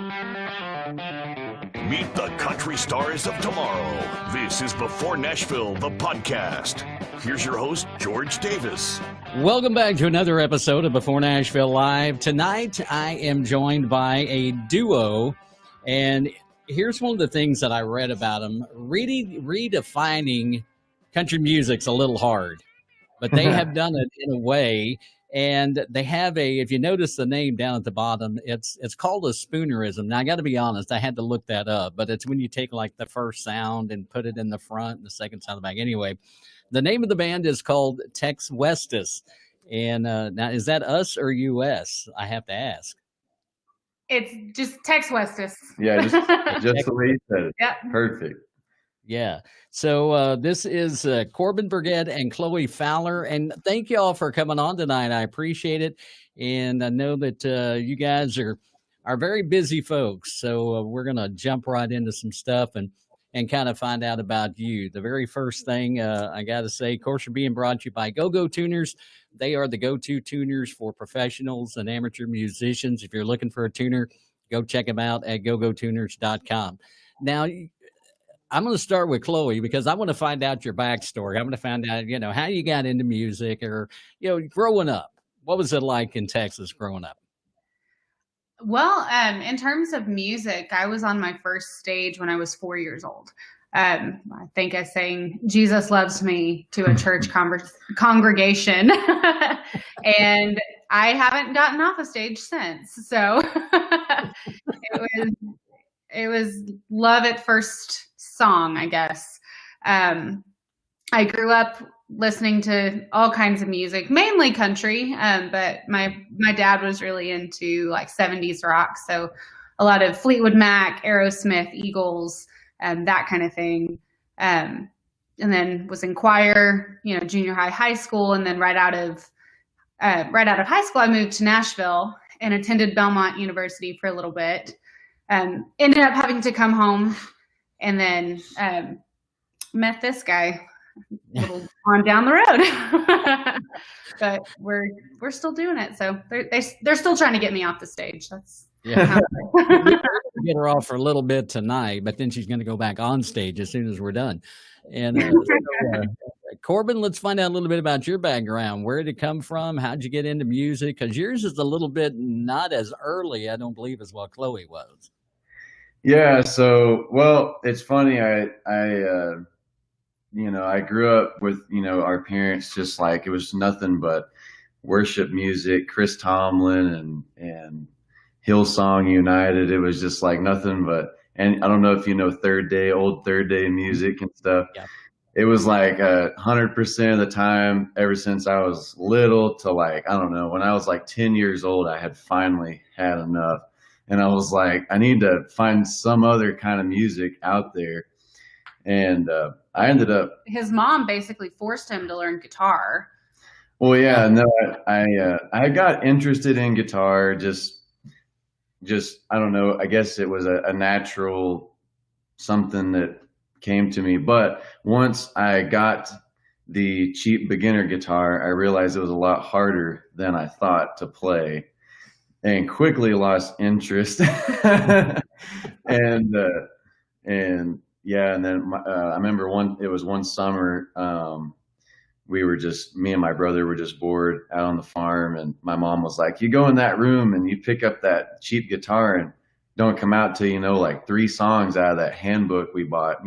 Meet the country stars of tomorrow. This is Before Nashville, the podcast. Here's your host, George Davis. Welcome back to another episode of Before Nashville Live. Tonight, I am joined by a duo, and here's one of the things that I read about them. Redefining country music's a little hard, but they have done it in a way, and they have if you notice the name down at the bottom, it's called a spoonerism. Now, I got to be honest, I had to look that up, but it's when you take like the first sound and put it in the front and the second sound in the back. Anyway, the name of the band is called TexWestus. And now, is that us or US? I have to ask. It's just TexWestus. Yeah, just the way you said it. Yeah. Perfect. Yeah. So this is Corbin Burgett and Chloe Fowler. And thank you all for coming on tonight. I appreciate it. And I know that you guys are very busy folks. So we're going to jump right into some stuff and kind of find out about you. The very first thing I got to say, of course, you're being brought to you by Go-Go Tuners. They are the go-to tuners for professionals and amateur musicians. If you're looking for a tuner, go check them out at gogotuners.com. Now, I'm going to start with Chloe because I want to find out your backstory. I'm going to find out, how you got into music or, growing up. What was it like in Texas growing up? Well, in terms of music, I was on my first stage when I was 4 years old. I think I sang Jesus Loves Me to a church congregation, and I haven't gotten off a stage since. So it was love at first song, I guess. I grew up listening to all kinds of music, mainly country, but my dad was really into like 70s rock, so a lot of Fleetwood Mac, Aerosmith, Eagles, that kind of thing. And then was in choir, junior high school, and then right out of high school, I moved to Nashville and attended Belmont University for a little bit. Ended up having to come home, and then met this guy a little on down the road. But we're still doing it, so they're still trying to get me off the stage. That's get her off for a little bit tonight, but then she's going to go back on stage as soon as we're done. And Corbin, let's find out a little bit about your background. Where did it come from? How'd you get into music? Because yours is a little bit not as early, I don't believe, as what Chloe was. Yeah. So, well, it's funny. I grew up with, our parents, just like it was nothing but worship music, Chris Tomlin and Hillsong United. It was just like nothing but, and I don't know if you know old Third Day music and stuff. Yeah. It was like 100% of the time ever since I was little to like, I don't know, when I was like 10 years old, I had finally had enough. And I was like, I need to find some other kind of music out there. And I ended up. His mom basically forced him to learn guitar. Well, yeah, no, I got interested in guitar. Just I don't know. I guess it was a natural something that came to me. But once I got the cheap beginner guitar, I realized it was a lot harder than I thought to play, and quickly lost interest. and yeah, and then I remember one summer, me and my brother were just bored out on the farm, and my mom was like, you go in that room and you pick up that cheap guitar and don't come out till, like 3 songs out of that handbook we bought,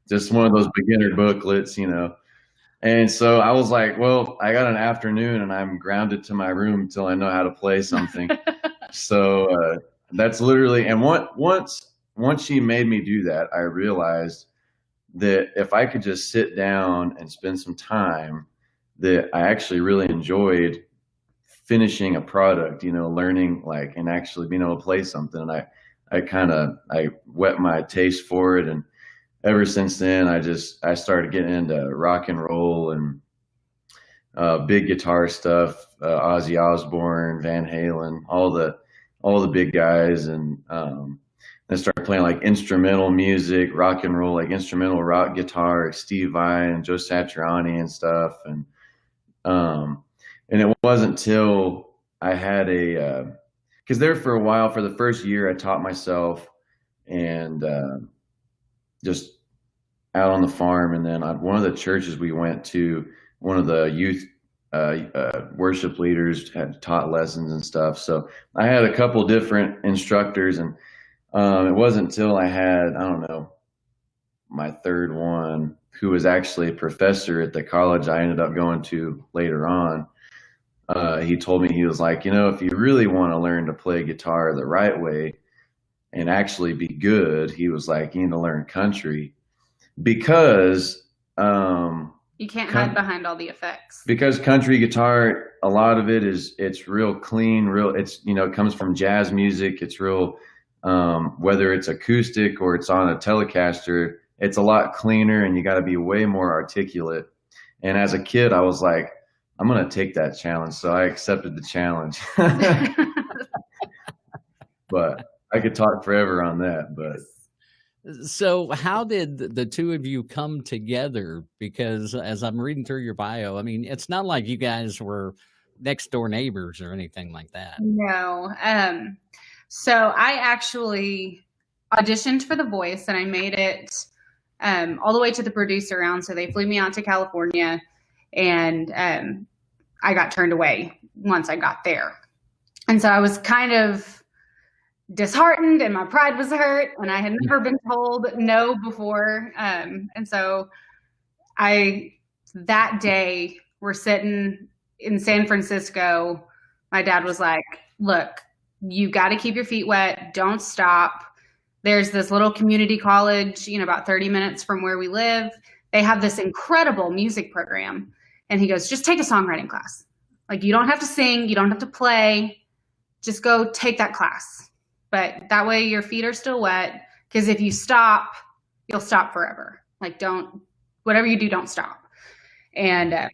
just one of those beginner booklets, And so I was like, well, I got an afternoon and I'm grounded to my room until I know how to play something. So that's literally, and once she made me do that, I realized that if I could just sit down and spend some time, that I actually really enjoyed finishing a product, learning and actually being able to play something. And I whet my taste for it. And ever since then, I started getting into rock and roll and big guitar stuff, Ozzy Osbourne, Van Halen, all the big guys. And I started playing like instrumental music, rock and roll, like instrumental rock guitar, like Steve Vai and Joe Satriani and stuff. And it wasn't till I had because there for a while, for the first year, I taught myself and just out on the farm. And then one of the churches we went to, one of the youth worship leaders had taught lessons and stuff. So I had a couple different instructors, and it wasn't until I had, I don't know, my third one, who was actually a professor at the college I ended up going to later on. He told me, he was like, if you really want to learn to play guitar the right way and actually be good, he was like, you need to learn country, because you can't hide behind all the effects. Because country guitar, a lot of it's real clean, it comes from jazz music. It's real, whether it's acoustic or it's on a Telecaster, it's a lot cleaner, and you got to be way more articulate. And as a kid, I was like, I'm going to take that challenge. So I accepted the challenge. But I could talk forever on that. But so how did the two of you come together? Because as I'm reading through your bio, I mean, it's not like you guys were next door neighbors or anything like that. No. So I actually auditioned for The Voice, and I made it all the way to the producer round. So they flew me out to California, and I got turned away once I got there. And so I was kind of disheartened, and my pride was hurt, and I had never been told no before. And so that day, we're sitting in San Francisco. My dad was like, look, you got to keep your feet wet. Don't stop. There's this little community college, about 30 minutes from where we live. They have this incredible music program. And he goes, just take a songwriting class. Like, you don't have to sing. You don't have to play. Just go take that class. But that way your feet are still wet, because if you stop, you'll stop forever. Like, whatever you do, don't stop. And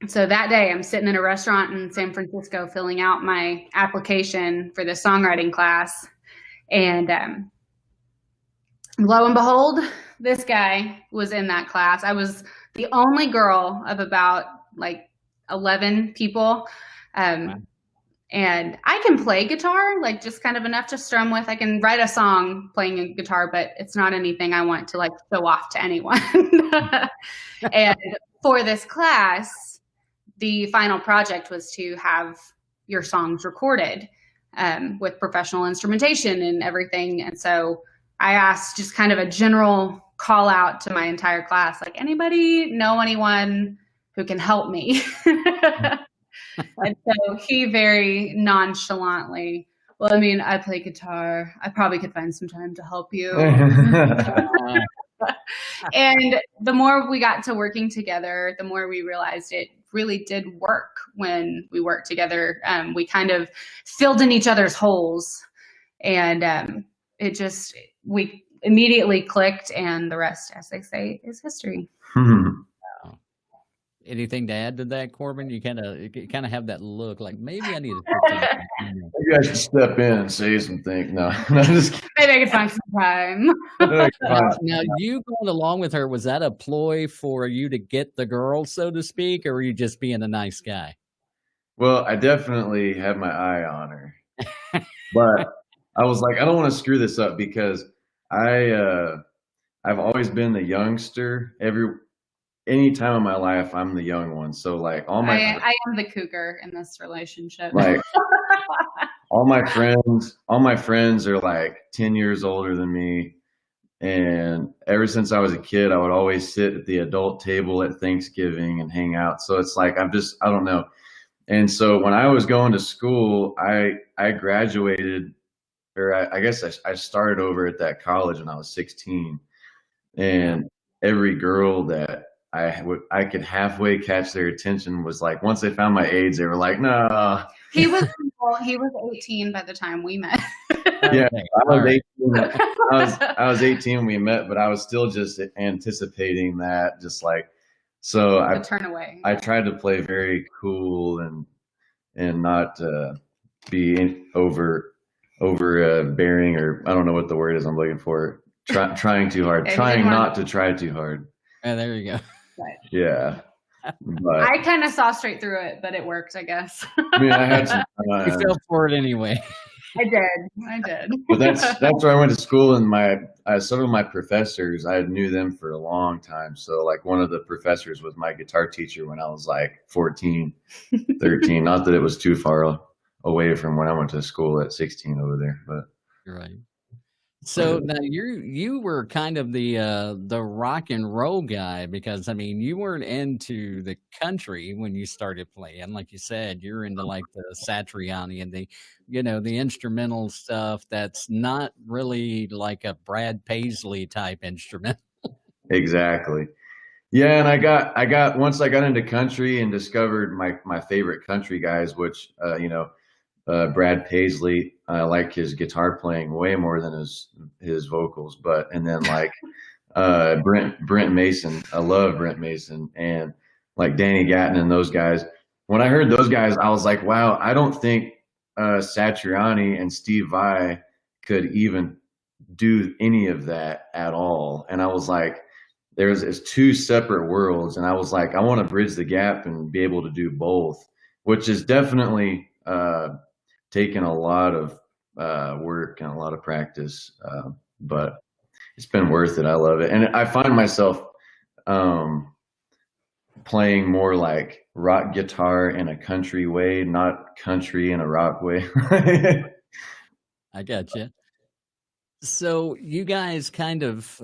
so that day I'm sitting in a restaurant in San Francisco filling out my application for the songwriting class. And lo and behold, this guy was in that class. I was the only girl of about 11 people. And I can play guitar, just kind of enough to strum with. I can write a song playing a guitar, but it's not anything I want to show off to anyone. And for this class, the final project was to have your songs recorded with professional instrumentation and everything. And so I asked just kind of a general call out to my entire class, anybody know anyone who can help me? And so he very nonchalantly, well, I mean, I play guitar. I probably could find some time to help you. And the more we got to working together, the more we realized it really did work when we worked together. We kind of filled in each other's holes, and we immediately clicked, and the rest, as they say, is history. Anything to add to that, Corbin? You kind of have that look like maybe I need to. Maybe I should step in and say something. No, just kidding. Maybe I could find some time. Now, you going along with her, was that a ploy for you to get the girl, so to speak, or were you just being a nice guy? Well, I definitely had my eye on her, but I was like, I don't want to screw this up, because I've always been the youngster. Any time in my life, I'm the young one. So I am the cougar in this relationship. all my friends are 10 years older than me. And ever since I was a kid, I would always sit at the adult table at Thanksgiving and hang out. So it's I don't know. And so when I was going to school, I graduated, or I guess I started over at that college when I was 16. And every girl that I could halfway catch their attention was once they found my age, they were like, no. He was 18 by the time we met. Yeah, I was 18 when we met, but I was still just anticipating that, so I turn away. I tried to play very cool and not be over bearing, or I don't know what the word is I'm looking for. Trying too hard, trying not to try too hard. Oh, there you go. Right. Yeah. But I kind of saw straight through it, but it worked, I guess. I mean, I had some. You fell for it anyway. I did. But that's where I went to school, and some of my professors, I knew them for a long time. So like one of the professors was my guitar teacher when I was like 14, 13. Not that it was too far away from when I went to school at 16 over there, but Right. So now you were kind of the rock and roll guy, because I mean you weren't into the country when you started playing. Like you said, you're into like the Satriani and the the instrumental stuff that's not really like a Brad Paisley type instrument. exactly. Yeah, and I got once I got into country and discovered my favorite country guys, which Brad Paisley, I like his guitar playing way more than his vocals, and then like Brent Mason, I love Brent Mason, and like Danny Gatton and those guys. When I heard those guys, I was like, wow, I don't think Satriani and Steve Vai could even do any of that at all. And I was like, it's two separate worlds, and I was like, I want to bridge the gap and be able to do both, which is definitely taken a lot of work and a lot of practice, but it's been worth it. I love it, and I find myself playing more like rock guitar in a country way, not country in a rock way. I gotcha. So you guys kind of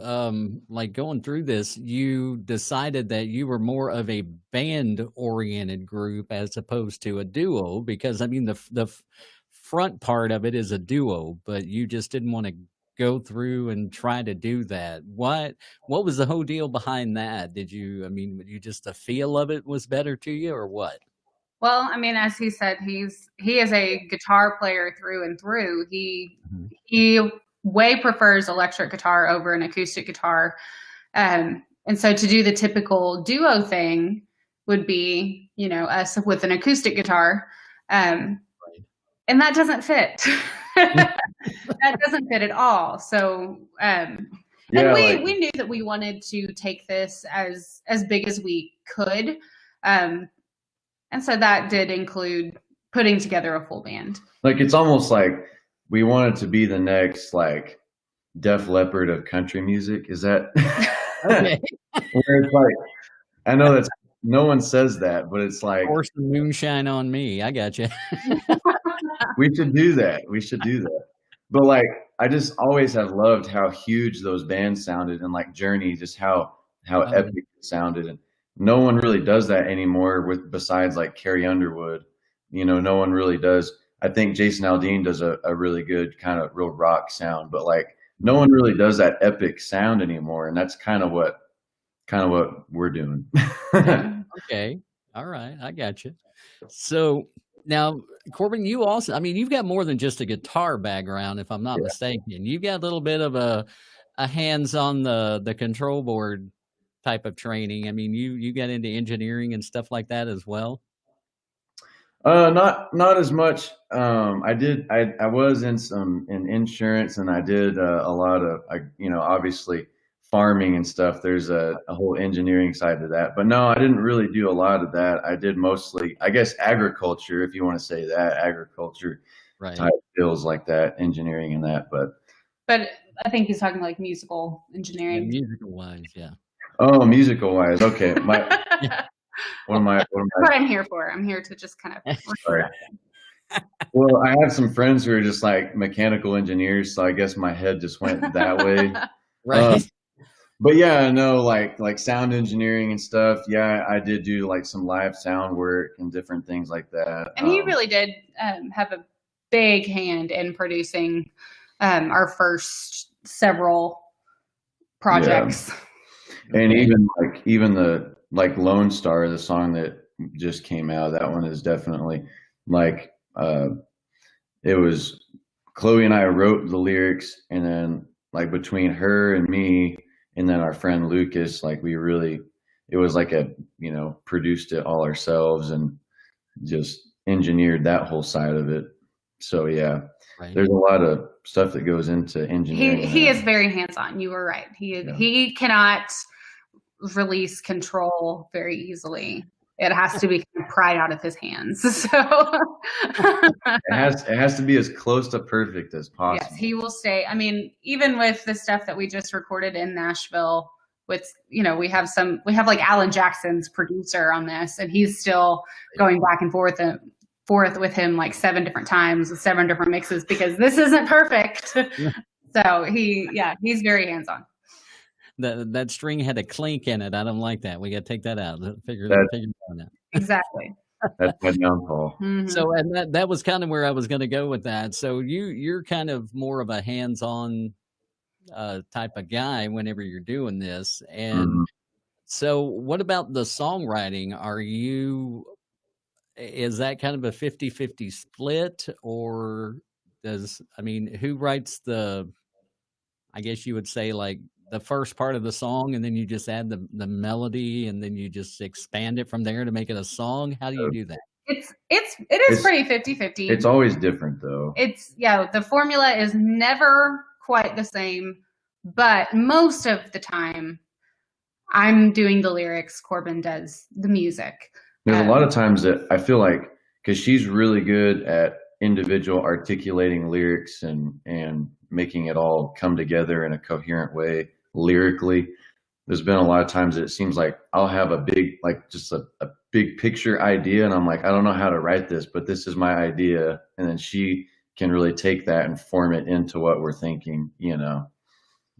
like going through this, you decided that you were more of a band oriented group as opposed to a duo, because I mean the front part of it is a duo, but you just didn't want to go through and try to do that. What was the whole deal behind that? You just the feel of it was better to you, or what? Well, I mean, as he said, he is a guitar player through and through. He way prefers electric guitar over an acoustic guitar. And so to do the typical duo thing would be, us with an acoustic guitar. And that doesn't fit. That doesn't fit at all. So, and we knew that we wanted to take this as big as we could. And so that did include putting together a full band. Like, it's almost like we wanted to be the next like Def Leppard of country music. Is that Okay. where it's like, I know that's no one says that, but it's like, Pour some moonshine on me. I got you. we should do that. But like, I just always have loved how huge those bands sounded, and like Journey, just how epic it sounded. And no one really does that anymore besides like Carrie Underwood. No one really does. I think Jason Aldean does a really good kind of real rock sound, but like no one really does that epic sound anymore. And that's kind of what we're doing. Okay. All right. I got you. So now, Corbin, you also, you've got more than just a guitar background, if I'm not mistaken. You've got a little bit of a hands on the control board type of training. You got into engineering and stuff like that as well. Not as much. I was in insurance, and I did a lot of, obviously farming and stuff. There's a whole engineering side to that, but no, I didn't really do a lot of that. I did mostly, I guess, agriculture, if you want to say that, agriculture type skills like that, engineering and that, but I think he's talking like musical engineering. Yeah, musical wise, yeah. Oh, musical wise. Okay. That's what I'm here for. I'm here to just kind of. Sorry. Well, I have some friends who are just like mechanical engineers, so I guess my head just went that way. Right. But yeah, no, like sound engineering and stuff. Yeah, I did do like some live sound work and different things like that. And he really did have a big hand in producing our first several projects. Yeah. And even the like Lone Star, the song that just came out, that one is definitely like it was Chloe and I wrote the lyrics, and then like between her and me and then our friend Lucas, like it was like produced it all ourselves and just engineered that whole side of it. So yeah, there's a lot of stuff that goes into engineering. He is very hands-on. You were right. He cannot release control very easily. It has to be kind of pried out of his hands. So it has to be as close to perfect as possible. yes, he will stay. I mean, even with the stuff that we just recorded in Nashville, with we have like Alan Jackson's producer on this, and he's still going back and forth with him like 7 different times with 7 different mixes because this isn't perfect. So he's very hands-on. That string had a clink in it. I don't like that. We got to take that out. Figure that out. Exactly. That's my downfall. Mm-hmm. So, and that was kind of where I was going to go with that. So you're kind of more of a hands-on type of guy whenever you're doing this. And so what about the songwriting? Is that kind of a 50-50 split, or who writes I guess you would say like the first part of the song and then you just add the melody and then you just expand it from there to make it a song? How do you do that? It is pretty 50-50. It's always different though. The formula is never quite the same, but most of the time I'm doing the lyrics, Corbin does the music. There's a lot of times that I feel like, because she's really good at individual articulating lyrics and making it all come together in a coherent way lyrically. There's been a lot of times that it seems like I'll have a big, like just a big picture idea, and I'm like, I don't know how to write this, but this is my idea. And then she can really take that and form it into what we're thinking,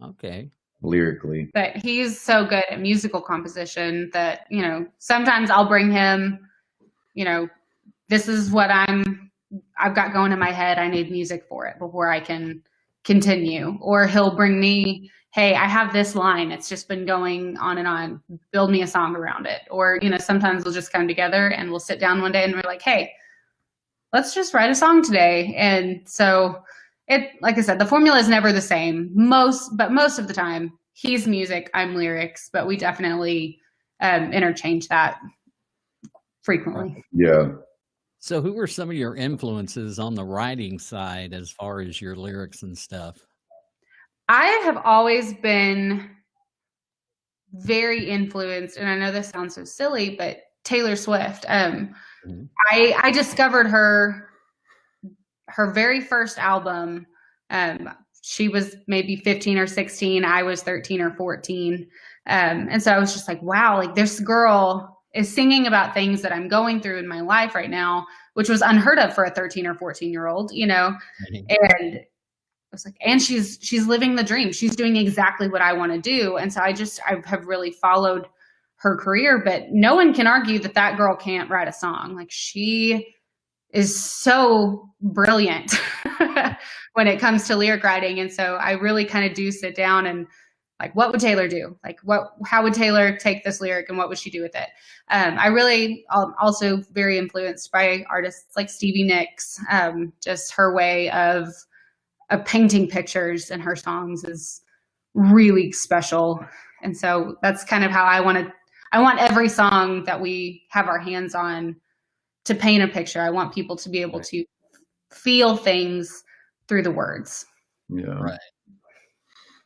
Okay. Lyrically. But he's so good at musical composition that, sometimes I'll bring him, this is what I've got going in my head. I need music for it before I can continue. Or he'll bring me, hey, I have this line. It's just been going on and on. Build me a song around it. Or, sometimes we'll just come together and we'll sit down one day and we're like, hey, let's just write a song today. And so like I said, the formula is never the same. Most of the time he's music, I'm lyrics, but we definitely interchange that frequently. Yeah. So who were some of your influences on the writing side as far as your lyrics and stuff? I have always been very influenced, and I know this sounds so silly, but Taylor Swift. I discovered her very first album. She was maybe 15 or 16. I was 13 or 14. And so I was just like, wow, like this girl is singing about things that I'm going through in my life right now, which was unheard of for a 13 or 14-year-old, And I was like, and she's living the dream. She's doing exactly what I want to do. And so I have really followed her career, but no one can argue that girl can't write a song. Like, she is so brilliant when it comes to lyric writing. And so I really kind of do sit down and like, what would Taylor do? Like, how would Taylor take this lyric and what would she do with it? I really also very influenced by artists like Stevie Nicks. Just her way of painting pictures in her songs is really special. And so that's kind of how I want every song that we have our hands on to paint a picture. I want people to be able to feel things through the words. Yeah. Right.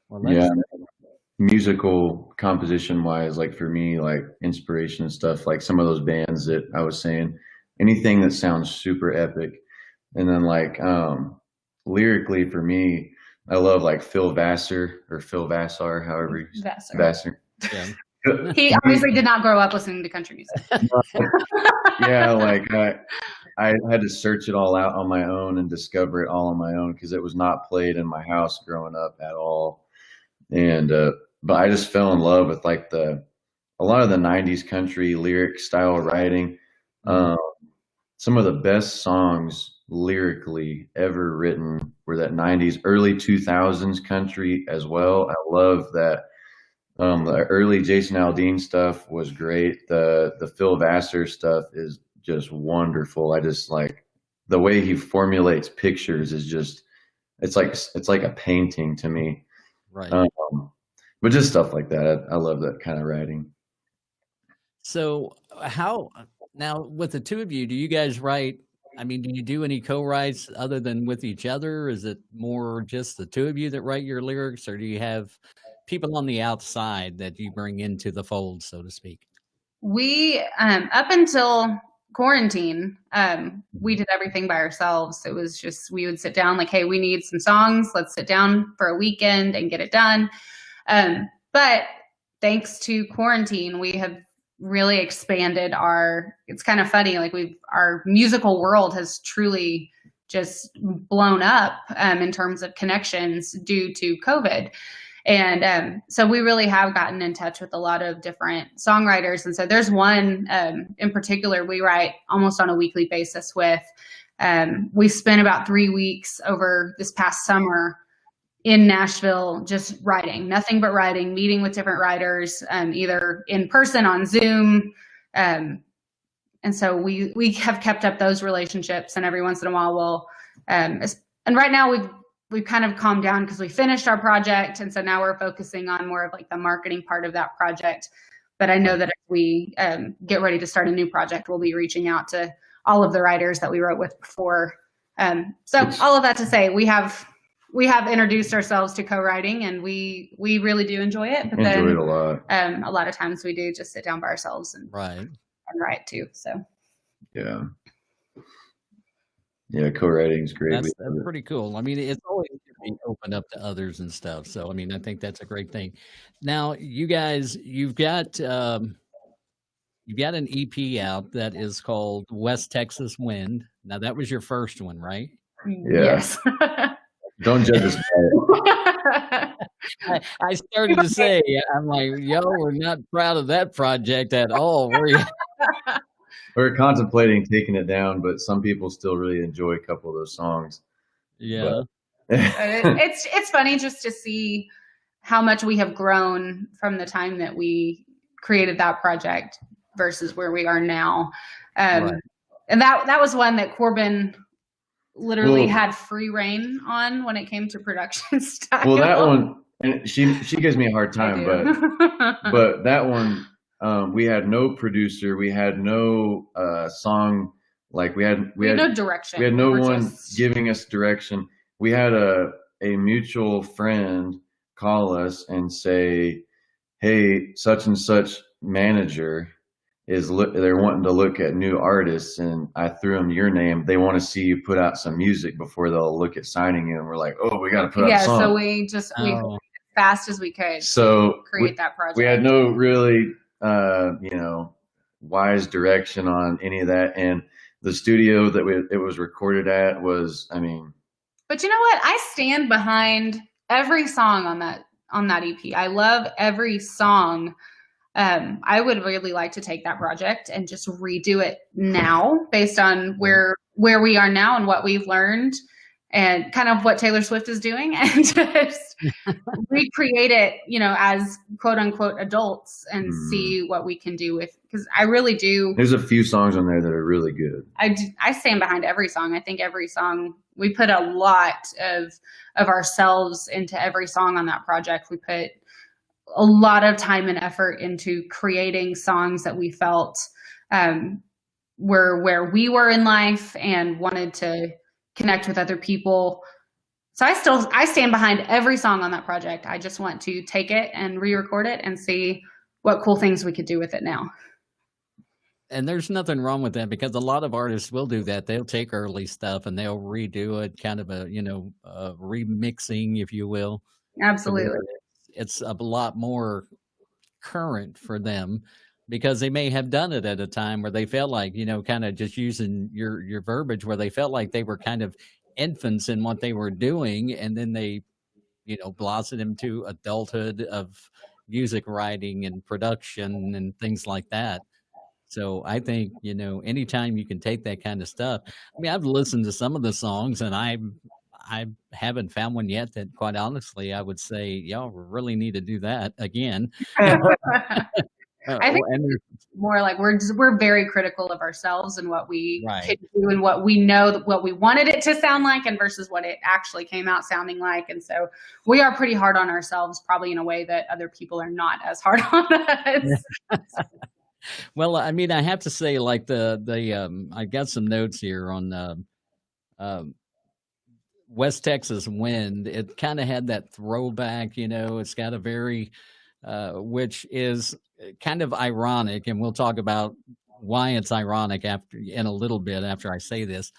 Well, musical composition wise, like for me, like inspiration and stuff, like some of those bands that I was saying, anything that sounds super epic. And then like lyrically for me, I love like Phil Vassar, however you say Vassar. Yeah. He obviously did not grow up listening to country music. Yeah, like I had to search it all out on my own and discover it all on my own because it was not played in my house growing up at all. And but I just fell in love with like a lot of the 90s country lyric style writing. Some of the best songs lyrically ever written were that 90s, early 2000s country as well. I love that. The early Jason Aldean stuff was great. The Phil Vassar stuff is just wonderful. I just like the way he formulates pictures is just, it's like a painting to me. Right. But just stuff like that. I love that kind of writing. So now with the two of you, do you guys write? I mean, do you do any co-writes other than with each other? Is it more just the two of you that write your lyrics, or do you have people on the outside that you bring into the fold, so to speak? We, up until quarantine, we did everything by ourselves. It was just, we would sit down like, hey, we need some songs. Let's sit down for a weekend and get it done. But thanks to quarantine, we have really expanded it's kind of funny, like our musical world has truly just blown up in terms of connections due to COVID. And so we really have gotten in touch with a lot of different songwriters. And so there's one in particular we write almost on a weekly basis with. We spent about 3 weeks over this past summer in Nashville just writing, nothing but writing, meeting with different writers, either in person, on Zoom. And so we have kept up those relationships, and every once in a while we'll, and right now we've kind of calmed down because we finished our project. And so now we're focusing on more of like the marketing part of that project. But I know that if we get ready to start a new project, we'll be reaching out to all of the writers that we wrote with before. So all of that to say, we have introduced ourselves to co-writing, and we really do enjoy it. But enjoy it a lot. A lot of times we do just sit down by ourselves and write too. So yeah, co-writing is great. That's pretty cool. I mean, it's always being opened up to others and stuff. So I mean, I think that's a great thing. Now, you guys, you've got an EP out that is called West Texas Wind. Now, that was your first one, right? Yeah. Yes. Don't judge us by it. I started to say, I'm like, yo, we're not proud of that project at all. Were you? We're contemplating taking it down, but some people still really enjoy a couple of those songs. Yeah. It's funny just to see how much we have grown from the time that we created that project versus where we are now. And that was one that Corbin literally had free reign on when it came to production style. Well, that one, and she gives me a hard time, but that one, we had no producer, we had no song, like we had no direction. We had no one giving us direction. We had a mutual friend call us and say, hey, such and such manager they're wanting to look at new artists, and I threw them your name. They want to see you put out some music before they'll look at signing you. And we're like, oh, we got to put out a song. So we as fast as we could create that project. We had no really wise direction on any of that, and the studio that it was recorded at was, but you know what, I stand behind every song on that EP. I love every song. I would really like to take that project and just redo it now based on where we are now and what we've learned and kind of what Taylor Swift is doing, and just recreate it, as quote unquote adults, and see what we can do with, because I really do. There's a few songs on there that are really good. I stand behind every song. I think every song, we put a lot of ourselves into every song on that project. We put a lot of time and effort into creating songs that we felt were where we were in life and wanted to connect with other people. So I stand behind every song on that project. I just want to take it and re-record it and see what cool things we could do with it now. And there's nothing wrong with that, because a lot of artists will do that. They'll take early stuff and they'll redo it, kind of a remixing, if you will. Absolutely. It's a lot more current for them, because they may have done it at a time where they felt like, kind of just using your verbiage, where they felt like they were kind of infants in what they were doing. And then they, blossomed into adulthood of music writing and production and things like that. So I think, anytime you can take that kind of stuff. I've listened to some of the songs, and I haven't found one yet that, quite honestly, I would say, y'all really need to do that again. I think it's more like we're very critical of ourselves and what we can do and what we know, what we wanted it to sound like, and versus what it actually came out sounding like. And so we are pretty hard on ourselves, probably in a way that other people are not as hard on us. Well, I have to say, like I got some notes here on West Texas wind. It kind of had that throwback, it's got a very, which is kind of ironic. And we'll talk about why it's ironic in a little bit after I say this,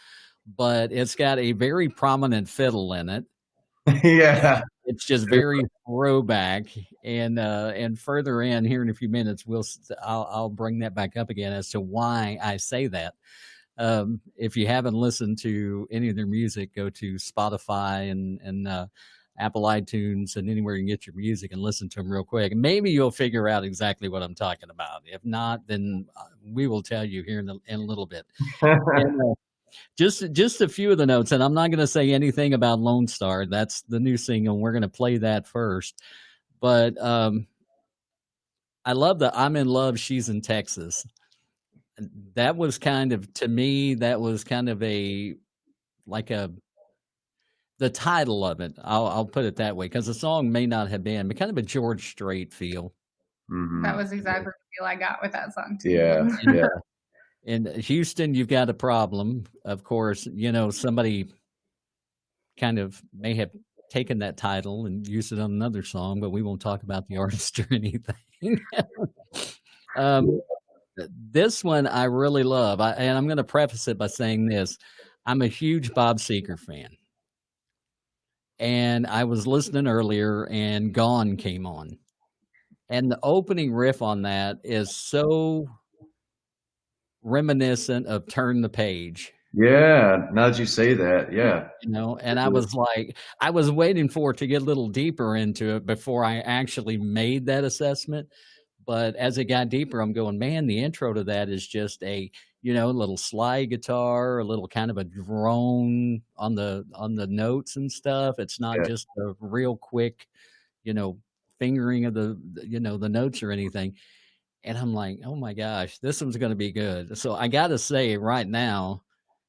but it's got a very prominent fiddle in it. Yeah. It's just very throwback, and further in here in a few minutes, I'll bring that back up again as to why I say that. If you haven't listened to any of their music, go to Spotify and Apple iTunes and anywhere you can get your music and listen to them real quick. And maybe you'll figure out exactly what I'm talking about. If not, then we will tell you here in a little bit. And, just a few of the notes, and I'm not going to say anything about Lone Star. That's the new single. We're going to play that first. But I love the I'm in love, she's in Texas. That was kind of, to me, that was kind of the title of it. I'll put it that way, because the song may not have been, but kind of a George Strait feel. Mm-hmm. That was exactly the feel I got with that song too. Yeah. Yeah. In Houston, you've got a problem. Of course, somebody kind of may have taken that title and used it on another song, but we won't talk about the artist or anything. This one I really love. And I'm going to preface it by saying this. I'm a huge Bob Seger fan. And I was listening earlier and Gone came on. And the opening riff on that is so reminiscent of Turn the Page. Yeah, now that you say that, yeah. And I was like, I was waiting for it to get a little deeper into it before I actually made that assessment. But as it got deeper, I'm going, man, the intro to that is just a, little slide guitar, a little kind of a drone on the notes and stuff. It's not just a real quick, fingering of the notes or anything. And I'm like, oh my gosh, this one's going to be good. So I got to say right now,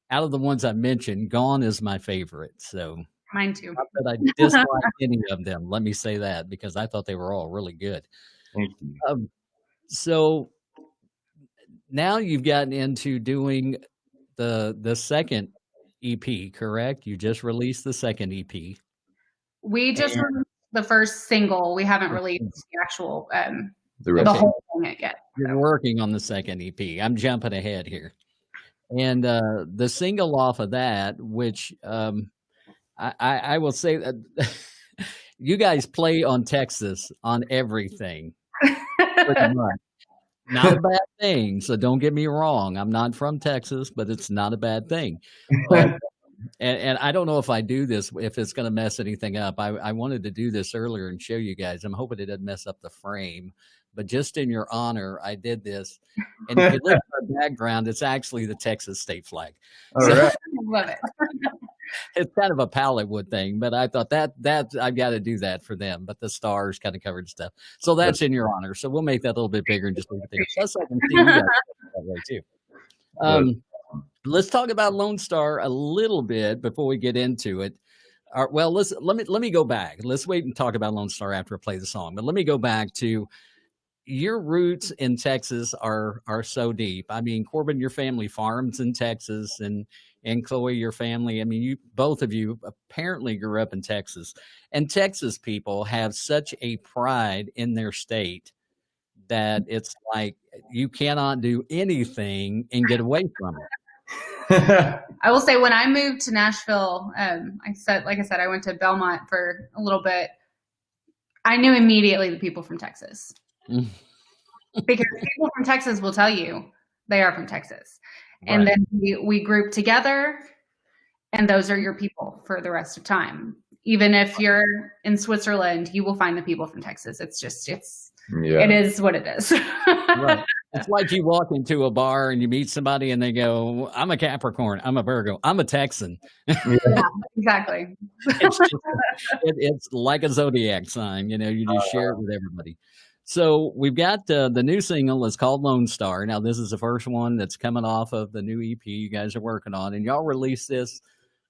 out of the ones I mentioned, Gone is my favorite. So mine too. Not that I dislike any of them. Let me say that, because I thought they were all really good. Thank you. So now you've gotten into doing the second EP, correct? You just released the second EP. We just released the first single. We haven't released the actual The whole thing yet. You're working on the second EP. I'm jumping ahead here. And the single off of that, which I will say that you guys play on Texas on everything. Pretty much. Not a bad thing. So don't get me wrong. I'm not from Texas, but it's not a bad thing. But, and I don't know if I do this, if it's going to mess anything up. I wanted to do this earlier and show you guys. I'm hoping it doesn't mess up the frame. But just in your honor, I did this. And if you look at our background, it's actually the Texas state flag. All right. Love it. It's kind of a palette wood thing, but I thought that I've got to do that for them. But the stars kind of covered stuff. So that's in your honor. So we'll make that a little bit bigger and just leave it there. Plus I can see you guys that way too. Let's talk about Lone Star a little bit before we get into it. Well, let me go back. Let's wait and talk about Lone Star after I play the song. But let me go back to your roots in Texas are so deep. I mean, Corbin, your family farms in Texas, and Chloe, your family. I mean, both of you apparently grew up in Texas, and Texas people have such a pride in their state that it's like you cannot do anything and get away from it. I will say, when I moved to Nashville, like I said, I went to Belmont for a little bit. I knew immediately the people from Texas. Because people from Texas will tell you they are from Texas. Right. And then we group together, and those are your people for the rest of time. Even if you're in Switzerland, you will find the people from Texas. It is what it is. Right. It's like you walk into a bar and you meet somebody and they go, I'm a Capricorn, I'm a Virgo, I'm a Texan. Yeah, exactly. It's like a zodiac sign, you just share it with everybody. So we've got the new single is called Lone Star. Now, this is the first one that's coming off of the new EP you guys are working on. And y'all released this,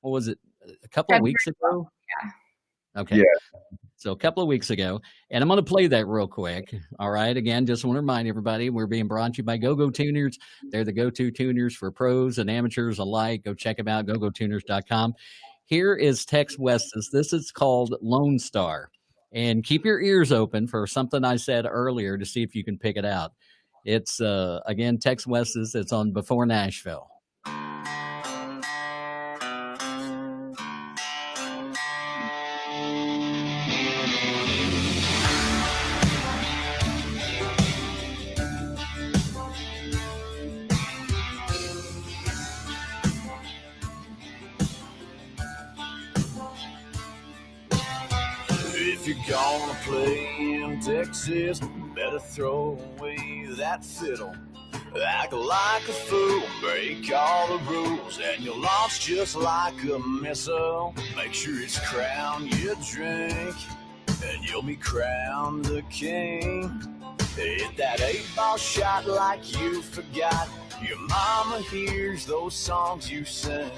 what was it, a couple of weeks ago? Yeah. Okay. Yeah. So a couple of weeks ago. And I'm going to play that real quick. All right. Again, just want to remind everybody, we're being brought to you by Go-Go Tuners. They're the go-to tuners for pros and amateurs alike. Go check them out, gogotuners.com. Here is TexWestus. This is called Lone Star. And keep your ears open for something I said earlier to see if you can pick it out. It's, again, TexWestus. It's on Before Nashville. If you're gonna play in Texas, better throw away that fiddle. Act like a fool, break all the rules, and you'll launch just like a missile. Make sure it's Crown you drink, and you'll be crowned the king. Hit that 8-ball shot like you forgot. Your mama hears those songs you sing.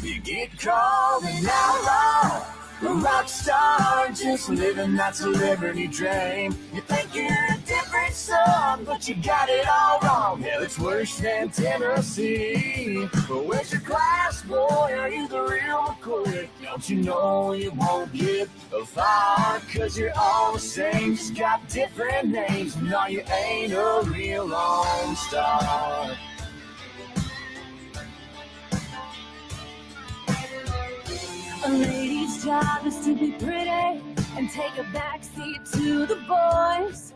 You get called an outlaw, a rock star, just living that celebrity dream. You think you're a different son, but you got it all wrong. Hell, it's worse than Tennessee. But where's your class, boy? Are you the real McCoy? Don't you know you won't get far? Cause you're all the same, just got different names. No, you ain't a real Lone Star. A lady's job is to be pretty and take a backseat to the boys.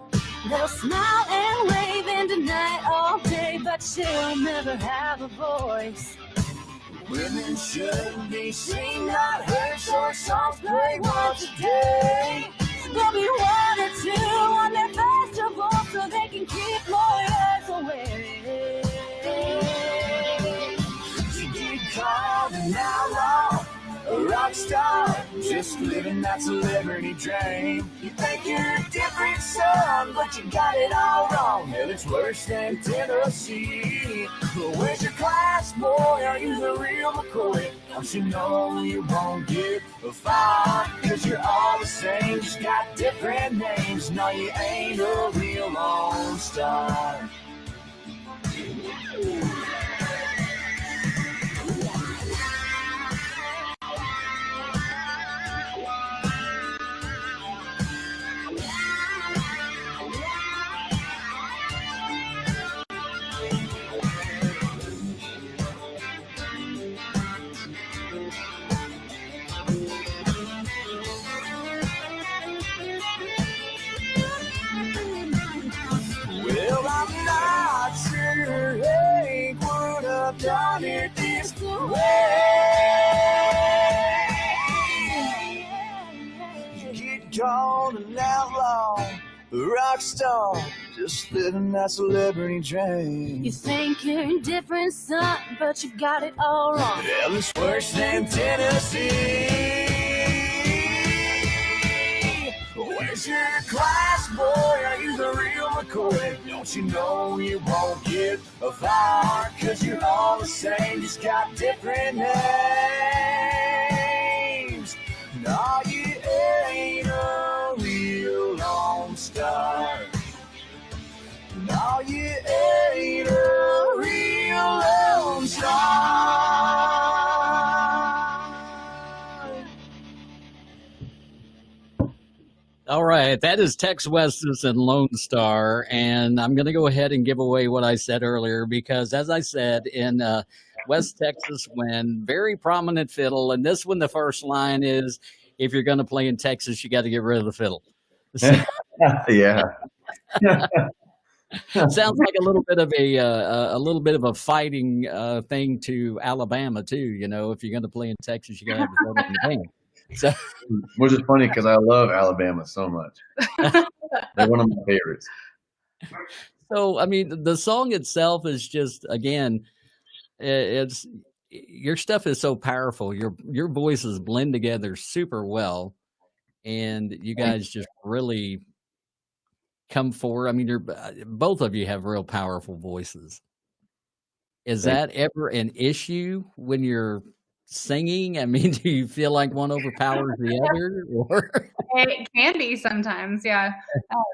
They'll smile and wave in tonight all day, but she'll never have a voice. Women shouldn't be seen, not heard, so her songs play once a day. There'll be one or two on their festival so they can keep lawyers away. You get called an outlaw, a rock star, just living that celebrity dream. You think you're a different son, but you got it all wrong. Hell, it's worse than Tennessee. But where's your class, boy? Are you the real McCoy? Don't you know you won't get far? Cause you're all the same, just got different names. No, you ain't a real Lone Star. Well, I'm not sure Hank would have done it this way. You get called an outlaw, a rock star, just living that celebrity dream. You think you're a different son, but you got it all wrong. Hell, it's worse than Tennessee. Where's your class, boy? Are you the real McCoy? Don't you know you won't get far? Cause you're all the same, just got different names. No, you ain't a real Lone Star. No, you ain't a real Lone Star. All right, that is TexWestus and Lone Star, and I'm going to go ahead and give away what I said earlier because, as I said, in West Texas, when very prominent fiddle, and this one, the first line is, if you're going to play in Texas, you got to get rid of the fiddle. So, Yeah. sounds like a little bit of a fighting thing to Alabama too. You know, if you're going to play in Texas, you got to have the fiddle in the band. So, Which is funny because I love Alabama so much. They're one of my favorites. so I mean, the song itself is just, again, it's your stuff is so powerful. Your voices blend together super well, and you guys just really come forward. I mean, you're both of you have real powerful voices. Is that ever an issue when you're singing? I mean, do you feel like one overpowers the other, or It can be sometimes, yeah.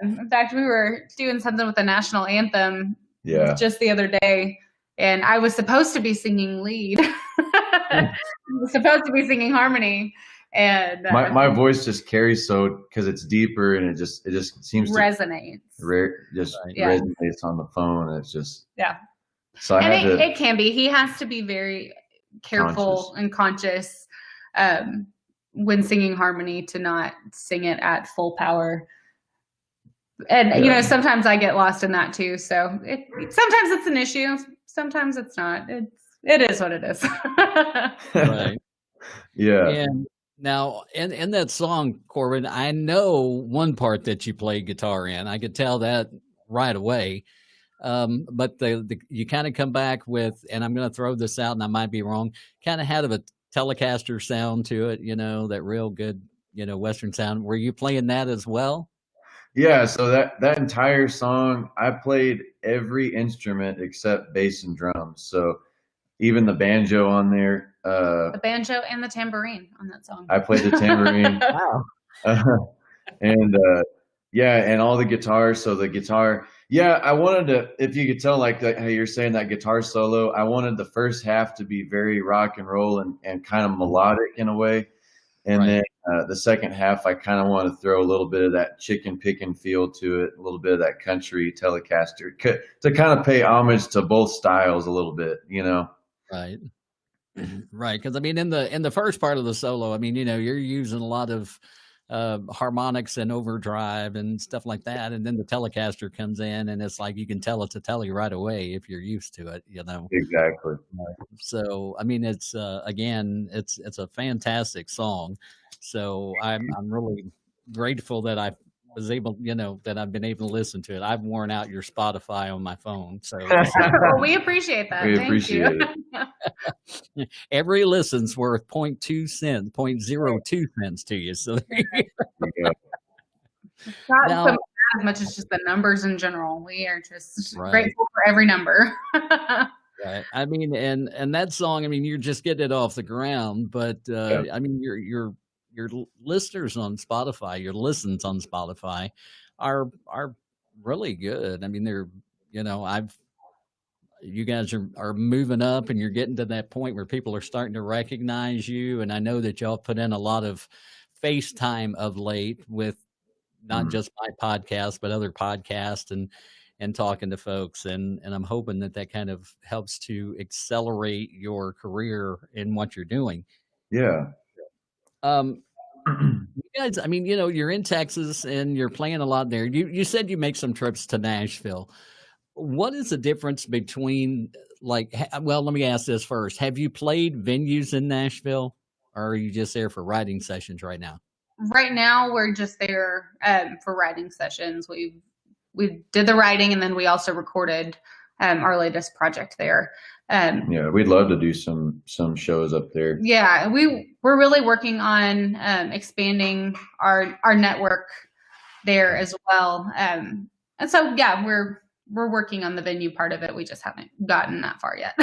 In fact, we were doing something with the national anthem Yeah. just the other day, and I was supposed to be singing lead. I was supposed to be singing harmony, and my voice just carries because it's deeper and it just seems resonates. Resonates on the phone. It's just So it can be. He has to be very careful and conscious when singing harmony to not sing it at full power. And sometimes I get lost in that too. So sometimes it's an issue. Sometimes it's not. It is what it is. Right. Yeah. And now, in that song, Corbin, I know one part that you played guitar in. I could tell that right away. But you kind of come back with, and I'm going to throw this out, and I might be wrong, kind of had a Telecaster sound to it, that real good, Western sound. Were you playing that as well? Yeah. So that entire song, I played every instrument except bass and drums. So even the banjo on there. The banjo and the tambourine on that song. I played the tambourine. Wow. And and all the guitars. So the guitar, I wanted to, if you could tell, like how you're saying that guitar solo, I wanted the first half to be very rock and roll and kind of melodic in a way. And then the second half, I kind of want to throw a little bit of that chicken picking feel to it, a little bit of that country Telecaster to kind of pay homage to both styles a little bit, Right. Right. Because I mean, in the first part of the solo, I mean, you're using a lot of harmonics and overdrive and stuff like that, and then the Telecaster comes in, and it's like you can tell it's a Tele right away if you're used to it. Exactly. So I mean, it's again, it's a fantastic song. So I'm really grateful that I was able, that I've been able to listen to it. I've worn out your Spotify on my phone. So well, we appreciate that. We Thank appreciate you. Every listen's worth 0.2 cents, 0.02 cents to you. So there you go. Not so as much as just the numbers in general. We are just grateful for every number. Right. I mean, and that song, I mean, you're just getting it off the ground, but I mean, your listeners on Spotify, your listens on Spotify are really good. I mean, they're, you guys are moving up and you're getting to that point where people are starting to recognize you. And I know that y'all put in a lot of FaceTime of late with not just my podcast, but other podcasts and talking to folks. And I'm hoping that kind of helps to accelerate your career in what you're doing. Yeah. You guys, I mean, you're in Texas and you're playing a lot there. You said you make some trips to Nashville. What is the difference between let me ask this first. Have you played venues in Nashville, or are you just there for writing sessions right now? Right now, we're just there for writing sessions. We did the writing, and then we also recorded our latest project there. We'd love to do some shows up there. Yeah, we're really working on expanding our network there as well. And so we're working on the venue part of it. We just haven't gotten that far yet.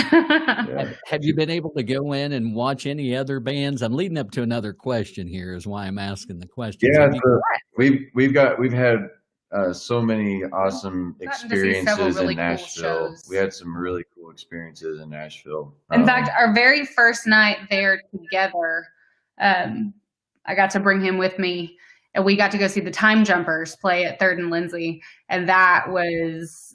Have you been able to go in and watch any other bands? I'm leading up to another question here, is why I'm asking the question. Yeah, we've had so many awesome experiences in Nashville. Cool, we had some really cool experiences in Nashville. In fact, our very first night there together, I got to bring him with me, and we got to go see the Time Jumpers play at 3rd and Lindsay, and that was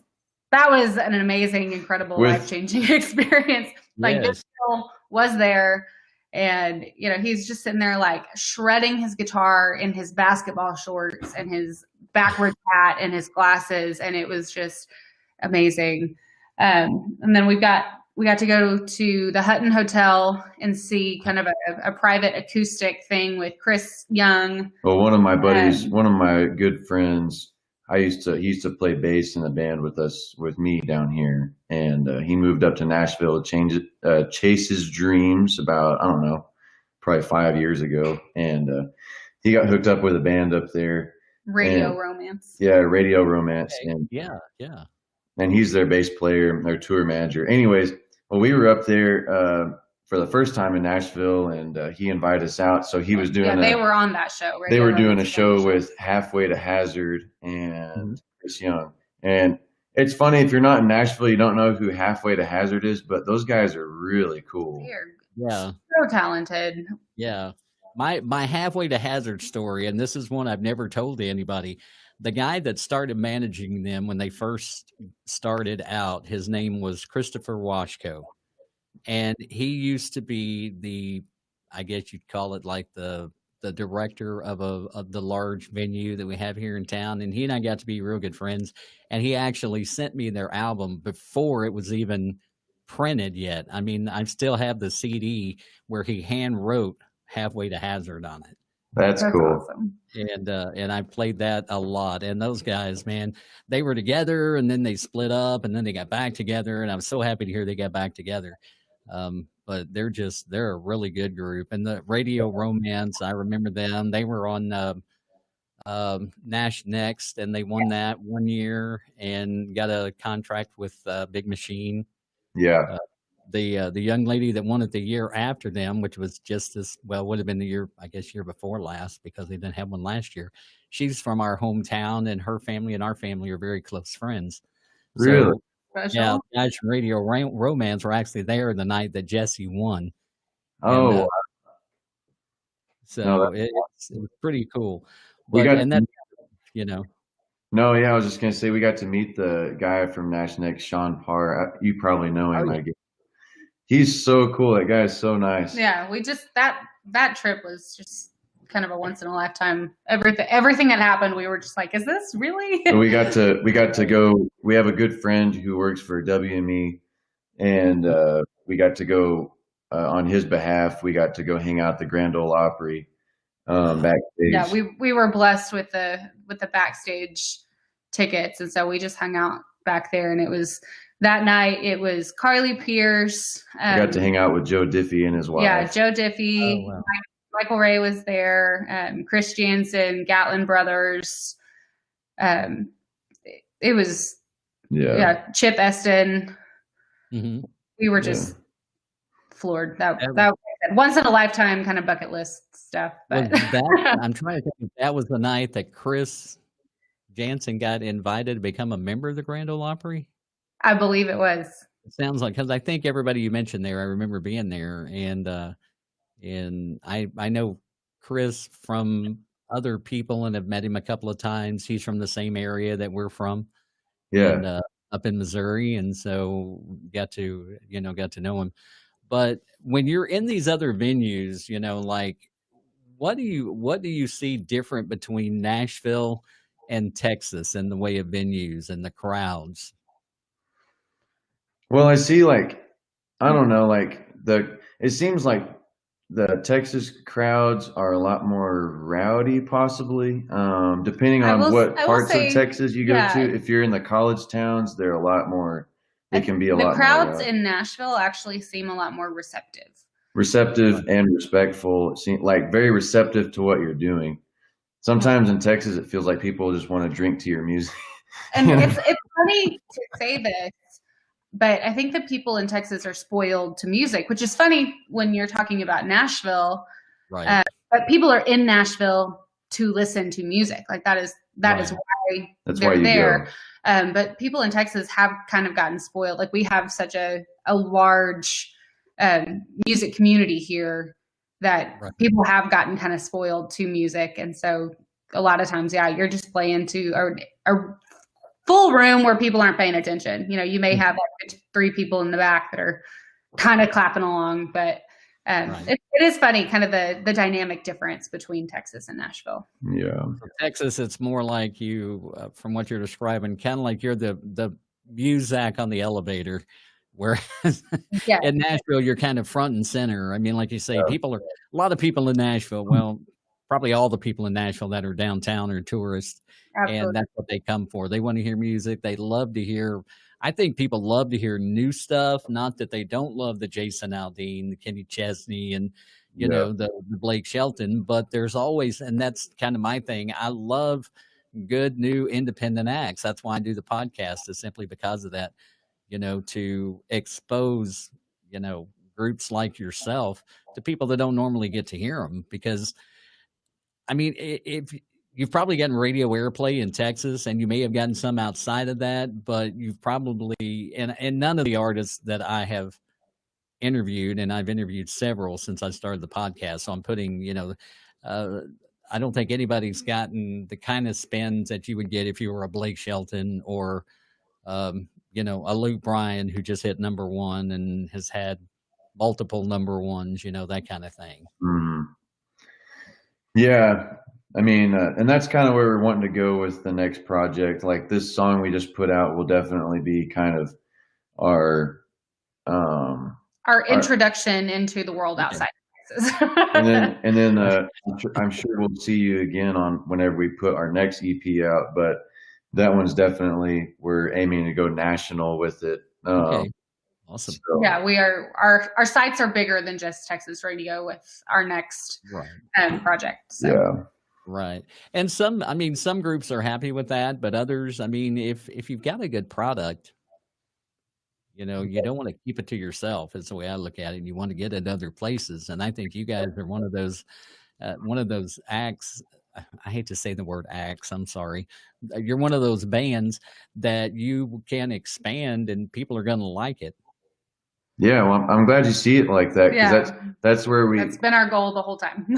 an amazing, incredible, life-changing experience. Like, this girl was there, and he's just sitting there like shredding his guitar in his basketball shorts and his backwards hat and his glasses, and it was just amazing. And then we got to go to the Hutton Hotel and see kind of a private acoustic thing with Chris Young. Well, one of my buddies, one of my good friends, he used to play bass in the band with me down here, and he moved up to Nashville to chase his dreams about, I don't know, probably 5 years ago, and he got hooked up with a band up there. Radio Romance. Yeah, Radio Romance. Okay. And yeah. And he's their bass player, their tour manager. Anyways, well, we were up there for the first time in Nashville, and he invited us out. So he was doing. They were on that show. They were doing a show with Halfway to Hazard and Chris Young, and It's funny, if you're not in Nashville, you don't know who Halfway to Hazard is, but those guys are really cool. They're Yeah. so talented. Yeah. My halfway to hazard story, and this is one I've never told to anybody. The guy that started managing them when they first started out, his name was Christopher Washko. And he used to be the, I guess you'd call it like the director of the large venue that we have here in town. And he and I got to be real good friends. And he actually sent me their album before it was even printed yet. I mean, I still have the CD where he hand wrote Halfway to Hazard on it. That's cool. Awesome. And I played that a lot. And those guys, man, they were together and then they split up and then they got back together. And I was so happy to hear they got back together. But they're a really good group. And the Radio Romance, I remember them. They were on Nash Next, and they won that one year and got a contract with Big Machine. Yeah. The young lady that won it the year after them, which was just this, well, would have been the year, I guess, year before last, because they didn't have one last year. She's from our hometown, and her family and our family are very close friends. Really? So, yeah, the guys from Radio Romance were actually there the night that Jesse won. Oh, And, wow. so No, it's pretty cool. We But got and to- that, you know, No, yeah, I was just gonna say we got to meet the guy from Nash Next, Sean Parr. You probably know him. Oh, yeah. I guess. He's so cool. That guy is so nice. Yeah, we just that trip was just kind of a once in a lifetime. Everything that happened, we were just like, is this really? So we got to go. We have a good friend who works for WME, and we got to go on his behalf. We got to go hang out at the Grand Ole Opry backstage. Yeah, we were blessed with the backstage tickets, and so we just hung out back there. And it was that night. It was Carly Pierce. I got to hang out with Joe Diffie and his wife. Yeah, Joe Diffie. Oh, wow. Michael Ray was there. Chris Jansen, Gatlin Brothers. It was Chip Eston. Mm-hmm. We were just floored. That was once in a lifetime kind of bucket list stuff. But I'm trying to think if that was the night that Chris Jansen got invited to become a member of the Grand Ole Opry. I believe it was. It sounds like, because I think everybody you mentioned there, I remember being there, and I know Chris from other people and have met him a couple of times. He's from the same area that we're from. Yeah. And, up in Missouri, and so got to know him. But when you're in these other venues, like what do you see different between Nashville and Texas in the way of venues and the crowds? Well, I see, like, I don't know, like it seems like the Texas crowds are a lot more rowdy, possibly, depending on what parts of Texas you go to. If you're in the college towns, they're a lot more. They can be a lot more. The crowds in Nashville actually seem a lot more receptive. And respectful. It seems like very receptive to what you're doing. Sometimes in Texas, it feels like people just want to drink to your music. And it's funny to say this, but I think that people in Texas are spoiled to music, which is funny when you're talking about Nashville. Right. But people are in Nashville to listen to music. Like that is why they're there. But people in Texas have kind of gotten spoiled. Like we have such a large music community here that people have gotten kind of spoiled to music. And so a lot of times, you're just playing to a full room where people aren't paying attention. You may have like 3 people in the back that are kind of clapping along, but it is funny, kind of the dynamic difference between Texas and Nashville. Yeah. For Texas, it's more like you, from what you're describing, kind of like you're the Muzak on the elevator, whereas in Nashville, you're kind of front and center. I mean, like you say, a lot of people in Nashville, well, probably all the people in Nashville that are downtown are tourists. Absolutely. And that's what they come for. They want to hear music. They love to hear. I think people love to hear new stuff. Not that they don't love the Jason Aldean, the Kenny Chesney, and the Blake Shelton. But there's always, and that's kind of my thing. I love good new independent acts. That's why I do the podcast, is simply because of that. To expose groups like yourself to people that don't normally get to hear them. Because I mean, if you've probably gotten radio airplay in Texas, and you may have gotten some outside of that, but you've probably, and none of the artists that I have interviewed, and I've interviewed several since I started the podcast. So I'm putting, I don't think anybody's gotten the kind of spins that you would get if you were a Blake Shelton or, a Luke Bryan who just hit #1 and has had multiple #1s, that kind of thing. Mm-hmm. Yeah. I mean, and that's kind of where we're wanting to go with the next project. Like this song we just put out will definitely be kind of our introduction into the world outside Texas. and then I'm sure we'll see you again on whenever we put our next EP out, but that one's definitely, we're aiming to go national with it. Okay. Awesome. So. Yeah, we are. Our sites are bigger than just Texas radio with our next project. So. Yeah. Right. And some groups are happy with that, but others, if you've got a good product, you don't want to keep it to yourself. Is the way I look at it. You want to get it other places. And I think you guys are one of those acts. I hate to say the word acts. I'm sorry. You're one of those bands that you can expand and people are going to like it. Yeah. Well, I'm glad you see it like that. Cause that's where that's been our goal the whole time.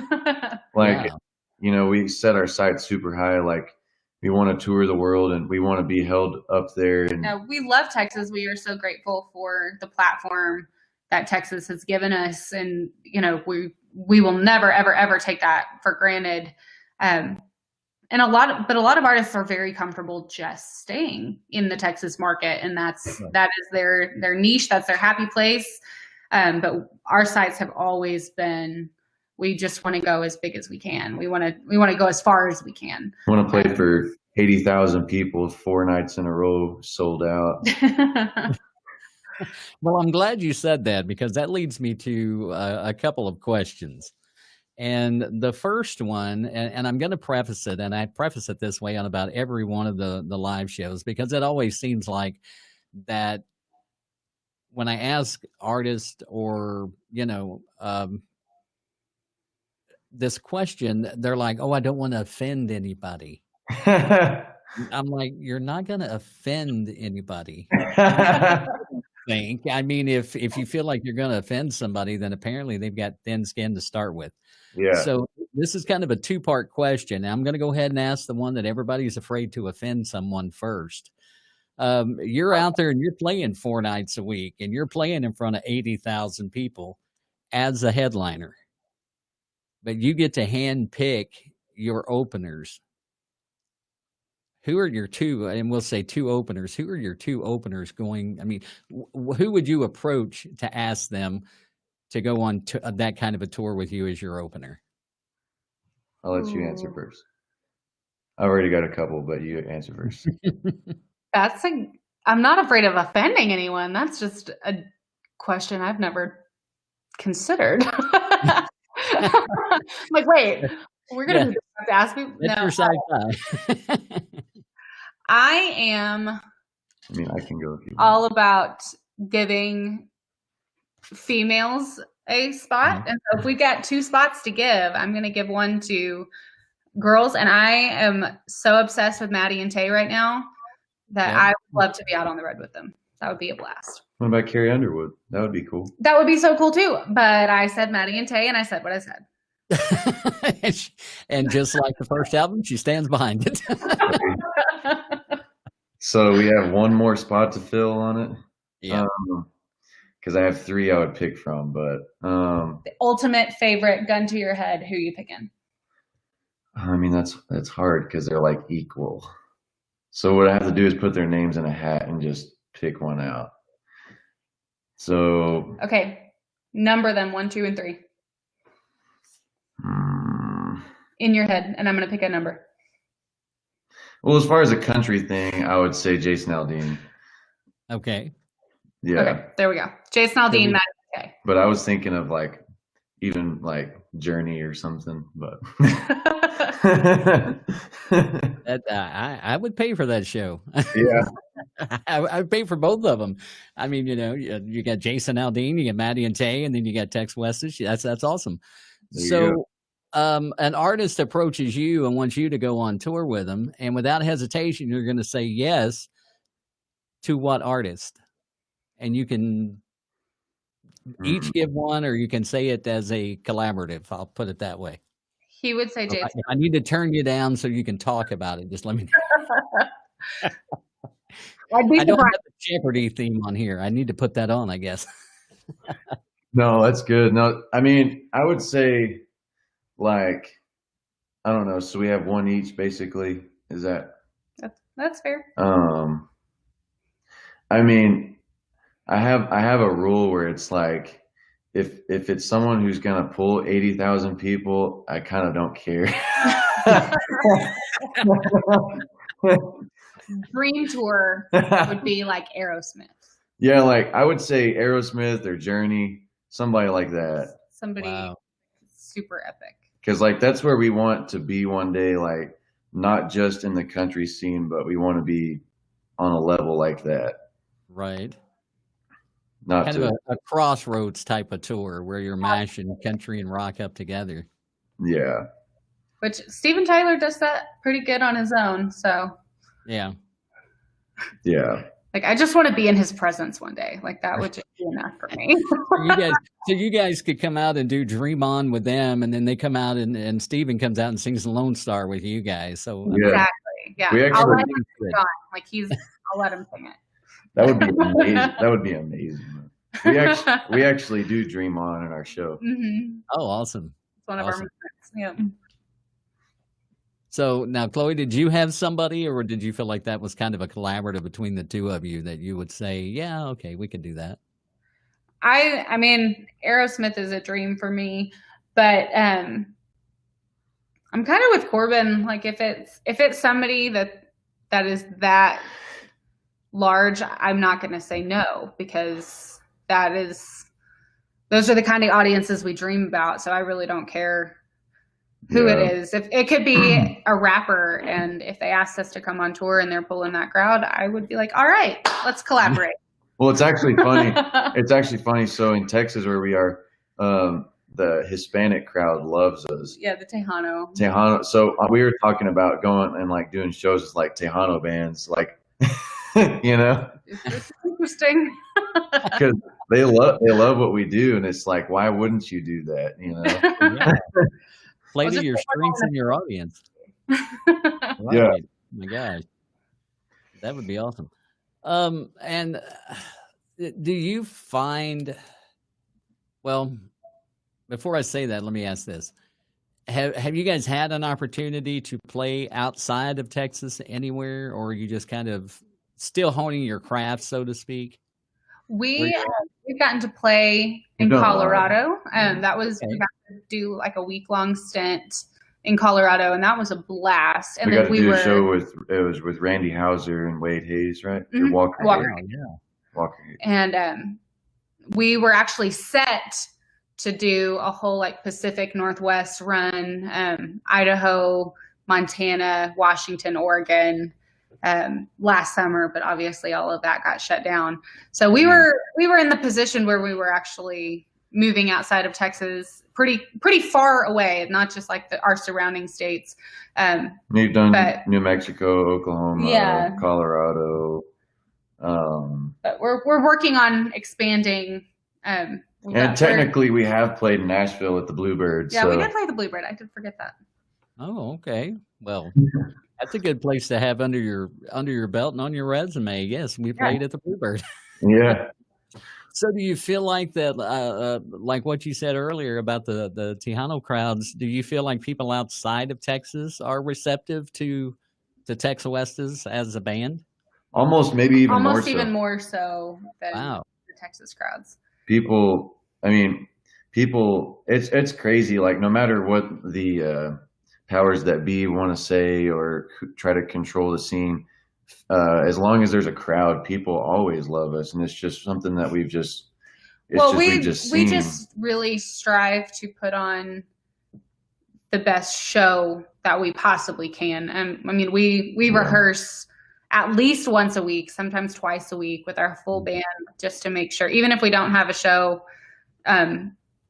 We set our sights super high. Like we want to tour the world and we want to be held up there. And we love Texas. We are so grateful for the platform that Texas has given us. And, we will never, ever, ever take that for granted. And a lot of artists are very comfortable just staying in the Texas market. And that is their niche. That's their happy place. But our sites have always been, we just want to go as big as we can. We want to go as far as we can. I want to play for 80,000 people 4 nights in a row, sold out. Well, I'm glad you said that because that leads me to a couple of questions. And the first one, and I'm going to preface it, and I preface it this way on about every one of the live shows, because it always seems like that when I ask artists or, this question, they're like, oh, I don't want to offend anybody. I'm like, you're not going to offend anybody. If you feel like you're going to offend somebody, then apparently they've got thin skin to start with. Yeah. So this is kind of a 2-part question. I'm going to go ahead and ask the one that everybody's afraid to offend someone first. You're out there and you're playing 4 nights a week and you're playing in front of 80,000 people as a headliner, but you get to hand pick your openers. Who are your 2, and we'll say 2 openers. Who are your 2 openers going? Who would you approach to ask them to go on that kind of a tour with you as your opener? I'll let you answer first. I've already got a couple, but you answer first. I'm not afraid of offending anyone. That's just a question I've never considered. Like, wait, we're going to have to ask me? No. I am. I can go with you. All about giving females a spot. And so if we got 2 spots to give, I'm going to give one to girls. And I am so obsessed with Maddie and Tay right now that I would love to be out on the road with them. That would be a blast. What about Carrie Underwood? That would be cool. That would be so cool too. But I said Maddie and Tay, and I said what I said. And just like the first album, she stands behind it. So we have one more spot to fill on it. Yeah. Because I have 3 I would pick from, but the ultimate favorite, gun to your head, who you picking? That's hard because they're like equal. So what I have to do is put their names in a hat and just pick one out. So okay, number them 1, 2, and 3 in your head, and I'm going to pick a number. Well, as far as a country thing, I would say Jason Aldean. Okay. Yeah. Okay, there we go. Jason Aldean, Matt. Okay. But I was thinking of even Journey or something, but I would pay for that show. Yeah. I would pay for both of them. You got Jason Aldean, you got Maddie and Tay, and then you got TexWestus. That's awesome. So an artist approaches you and wants you to go on tour with them, and without hesitation, you're going to say yes to what artist? And you can each give one, or you can say it as a collaborative. I'll put it that way. He would say So James. I need to turn you down so you can talk about it. Just let me know. I'd be I don't surprised. have the Jeopardy theme on here. I need to put that on, I guess. No, that's good. No, I mean, I would say like, I don't know. So we have one each basically. Is that, That's fair. I mean, I have a rule where it's like, if it's someone who's gonna pull 80,000 people, I kind of don't care. Dream tour would be like Aerosmith. Yeah, like I would say Aerosmith or Journey, somebody like that. Somebody Wow. super epic. Because like that's where we want to be one day, like not just in the country scene, but we want to be on a level like that. Right. Not Kind to, of a crossroads type of tour where you're mashing country and rock up together. yeah. Which Steven Tyler does that pretty good on his own. So Yeah. Yeah. like I just want to be in his presence one day. Like that would just be enough for me. So you guys could come out and do Dream On with them, and then they come out and Steven comes out and sings Lone Star with you guys. So Yeah. Exactly. Yeah. We I'll actually- let him sing on. Like I'll let him sing it. That would be amazing. That would be amazing. We actually do Dream On in our show. Mm-hmm. Oh, awesome. It's one of Awesome. our movements. Yeah. So now, Chloe, did you have somebody, or did you feel like that was kind of a collaborative between the two of you that you would say, yeah, okay, we could do that? I mean, Aerosmith is a dream for me, but I'm kind of with Corbin. Like if it's somebody that is that large, I'm not going to say no, because those are the kind of audiences we dream about. So I really don't care who Yeah. it is. If it could be a rapper, and if they asked us to come on tour and they're pulling that crowd, I would be like, all right, let's collaborate. Well, it's actually funny. It's actually funny. So in Texas, where we are, the Hispanic crowd loves us. Yeah, the Tejano. Tejano. So we were talking about going and like doing shows with like Tejano bands, like you know, It's interesting. because they love what we do, and it's like, why wouldn't you do that? You know. Yeah. Play Well, to just your like strengths in your audience. Yeah. Right. Oh my gosh. That would be awesome. And do you find, well, before I say that, let me ask this. Have you guys had an opportunity to play outside of Texas anywhere, or are you just kind of still honing your craft, so to speak? We've gotten to play in We've done a lot. Colorado. Yeah. That was Okay. we got to do like a week-long stint in Colorado, and that was a blast. And We then got to do a show with Randy Houser and Wade Hayes, right? Or Mhm. Walker. Walker. Hayes. Yeah. Walker. Hayes. and we were actually set to do a whole like Pacific Northwest run, Idaho, Montana, Washington, Oregon, last summer, but obviously all of that got shut down. So we were in the position where we were actually moving outside of Texas, pretty far away, not just like our surrounding states. You've done But- New Mexico, Oklahoma, Yeah. Colorado. But we're working on expanding. And technically, we have played in Nashville at the Bluebird. yeah, so. we did play the Bluebird. I did forget that. Oh, okay. Well, that's a good place to have under your belt and on your resume. Yes, we played at the Bluebird. Yeah. So do you feel like that, like what you said earlier about the Tejano crowds, do you feel like people outside of Texas are receptive to TexWestus as a band? Almost, maybe even Almost more so. even more so than Wow. the Texas crowds. People, it's crazy. Like, no matter what the powers that be want to say or try to control the scene, as long as there's a crowd, people always love us, and it's just something that we've just we seen. just really strive to put on the best show that we possibly can. And I mean, we rehearse at least once a week, sometimes twice a week with our full band, just to make sure, even if we don't have a show,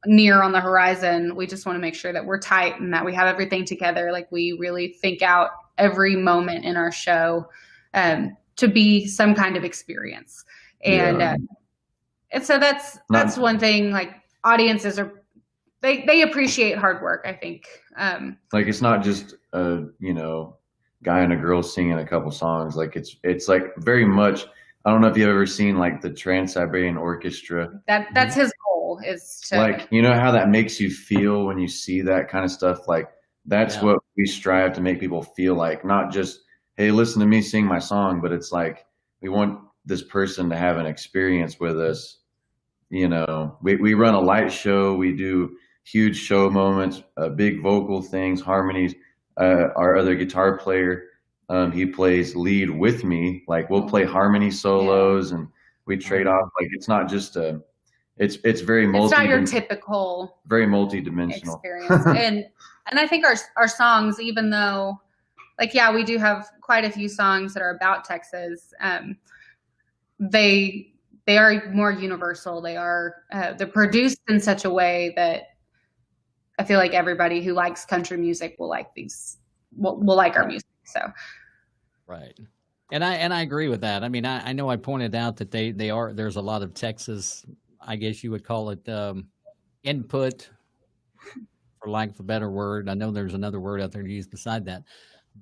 near on the horizon. We just want to make sure that we're tight and that we have everything together. Like we really think out every moment in our show to be some kind of experience. And so that's one thing. Like audiences they appreciate hard work, I think. Like it's not just a guy and a girl singing a couple songs. Like it's like very much. I don't know if you've ever seen like the Trans-Siberian Orchestra. That's his goal, is to like, you know how that makes you feel when you see that kind of stuff. Like that's what we strive to make people feel like. Not just, hey, listen to me sing my song, but it's like we want this person to have an experience with us. We run a light show. We do huge show moments, big vocal things, harmonies. Our other guitar player, he plays lead with me. Like we'll play harmony solos and we trade off. Like it's not just it's very it's not your typical very multi-dimensional experience. and I think our songs, even though like we do have quite a few songs that are about Texas, they are more universal. They're produced in such a way that I feel like everybody who likes country music will like will like our music. So right. And I agree with that. I mean, I know I pointed out that there's a lot of Texas, I guess you would call it, input, for lack of a better word. I know there's another word out there to use beside that,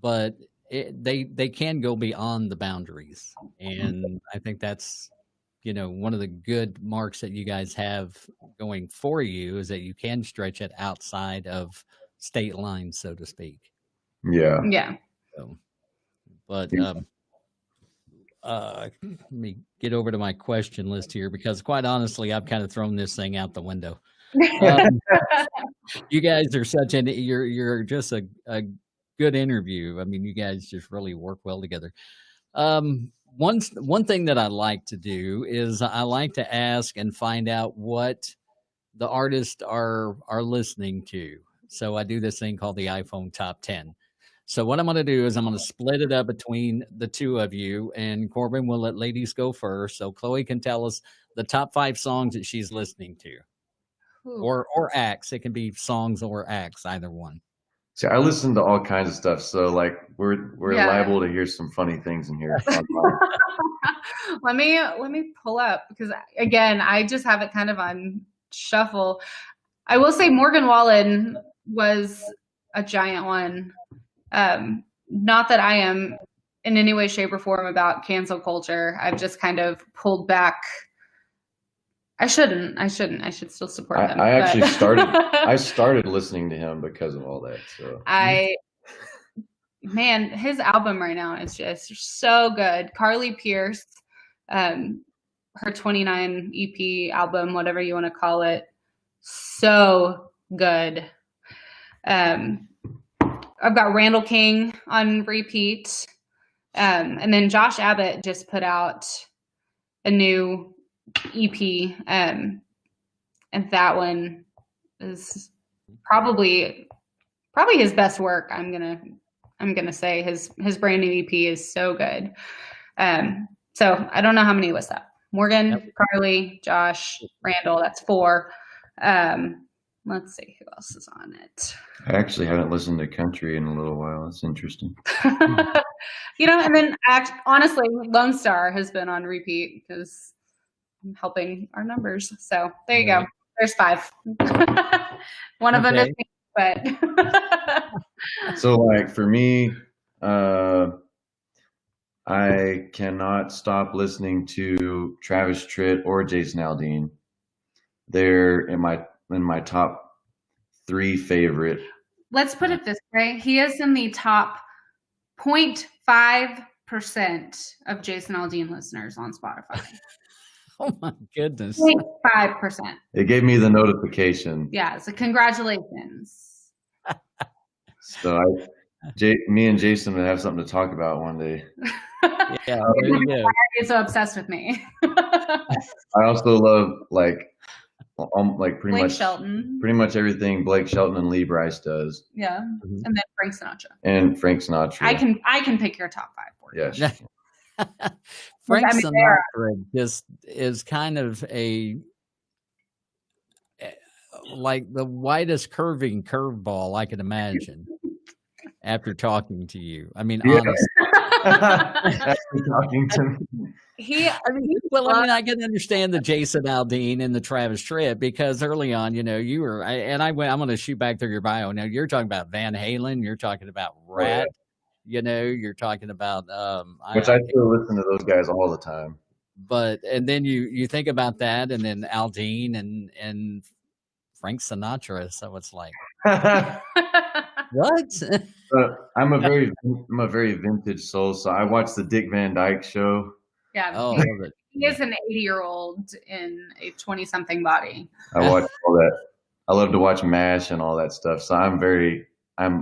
but they can go beyond the boundaries. And I think that's, one of the good marks that you guys have going for you is that you can stretch it outside of state lines, so to speak. Yeah. Yeah. So, but let me get over to my question list here, because quite honestly, I've kind of thrown this thing out the window. You guys are you're just a good interview. I mean, you guys just really work well together. One thing that I like to do is I like to ask and find out what the artists are listening to. So I do this thing called the iPhone Top 10. So what I'm going to do is I'm going to split it up between the two of you, and Corbin will let ladies go first. So Chloe can tell us the top 5 songs that she's listening to. Ooh. Or acts. It can be songs or acts, either one. See, I listen to all kinds of stuff, so like we're liable to hear some funny things in here. Let me pull up, because again, I just have it kind of on shuffle. I will say Morgan Wallen was a giant one. Not that I am in any way, shape, or form about cancel culture. I've just kind of pulled back. I shouldn't. I should still support him. I started listening to him because of all that. So man, his album right now is just so good. Carly Pierce, her 29 EP album, whatever you want to call it, so good. I've got Randall King on repeat. And then Josh Abbott just put out a new EP. And that one is probably his best work. I'm gonna say his brand new EP is so good. So I don't know how many was that. Morgan, Carly, Josh, Randall, that's 4. Let's see who else is on it. I actually haven't listened to country in a little while. That's interesting. And then honestly, Lone Star has been on repeat because I'm helping our numbers. So there you go. There's 5. One of them is me, but so like for me, I cannot stop listening to Travis Tritt or Jason Aldean. They're in my top 3 favorite. Let's put it this way. He is in the top 0.5% of Jason Aldean listeners on Spotify. Oh my goodness. 0.5%. It gave me the notification. Yeah, so congratulations. So me and Jason would have something to talk about one day. Yeah, there you go. You're so obsessed with me. I also love like pretty Blake much Shelton. Pretty much everything Blake Shelton and Lee Brice does. Yeah. Mhm. And then Frank Sinatra. And Frank Sinatra. I can pick your top 5 for you. Yes. Frank I mean, Sinatra just is kind of a like the widest curving curveball I could imagine after talking to you. I mean, Yeah. honestly. After talking to me. I can understand the Jason Aldean and the Travis Tritt because early on, you were, I'm going to shoot back through your bio. Now you're talking about Van Halen, you're talking about Rat, you're talking about, Which I still listen to those guys all the time. But, and then you think about that and then Aldean and Frank Sinatra. So it's like, what? I'm a very vintage soul. So I watched the Dick Van Dyke Show. Yeah. Oh, I love it. He is an 80-year-old in a 20-something body. I watch all that. I love to watch MASH and all that stuff. So I'm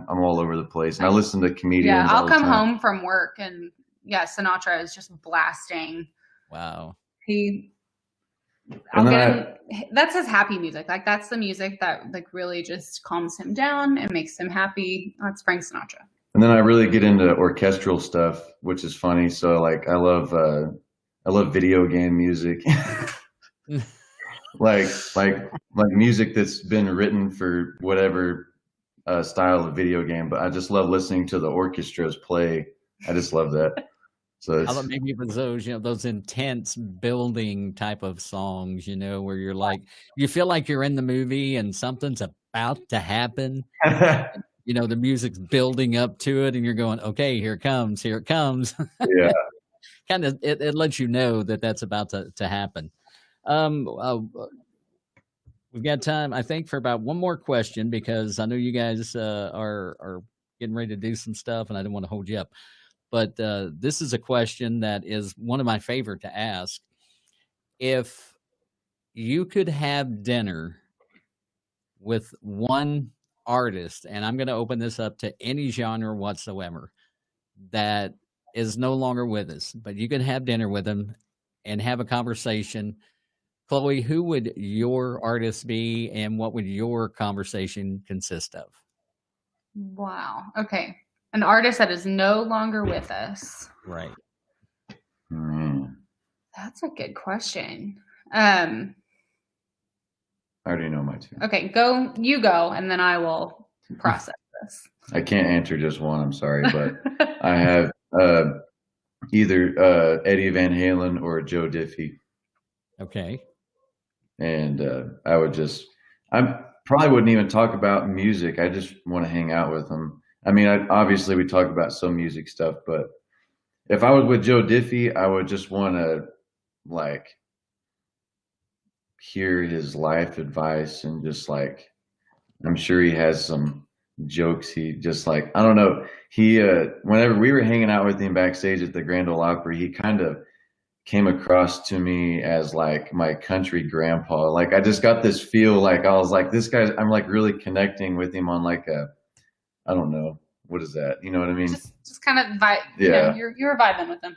all over the place. And I listen to comedians. Yeah, I'll come time. home from work and Sinatra is just blasting. Wow. That's his happy music. Like that's the music that like really just calms him down and makes him happy. That's Frank Sinatra. And then I really get into orchestral stuff, which is funny. So like I love video game music. like music that's been written for whatever style of video game, but I just love listening to the orchestras play. I just love that. So I thought maybe it was those intense building type of songs, where you're like, you feel like you're in the movie and something's about to happen. The music's building up to it and you're going, okay, here it comes. Yeah. Kind of, it lets you know that that's about to happen. We've got time, I think, for about one more question because I know you guys are getting ready to do some stuff and I didn't want to hold you up. But this is a question that is one of my favorite to ask. If you could have dinner with one artist, and I'm going to open this up to any genre whatsoever, that is no longer with us, but you could have dinner with them and have a conversation. Chloe, who would your artist be and what would your conversation consist of? Wow. Okay. An artist that is no longer with us. Right. That's a good question. I already know my two. Okay, you go, and then I will process this. I can't answer just one. I'm sorry, but I have either Eddie Van Halen or Joe Diffie. Okay. And I probably wouldn't even talk about music. I just want to hang out with them. I mean, obviously we talk about some music stuff, but if I was with Joe Diffie, I would just want to like hear his life advice and just like, I'm sure he has some jokes. He just like, I don't know. He, whenever we were hanging out with him backstage at the Grand Ole Opry, he kind of came across to me as like my country grandpa. Like I just got this feel like I was like, this guy's, I'm like really connecting with him on like I don't know. What is that? You know what I mean? Just kind of vibe. Yeah. You're vibing with him.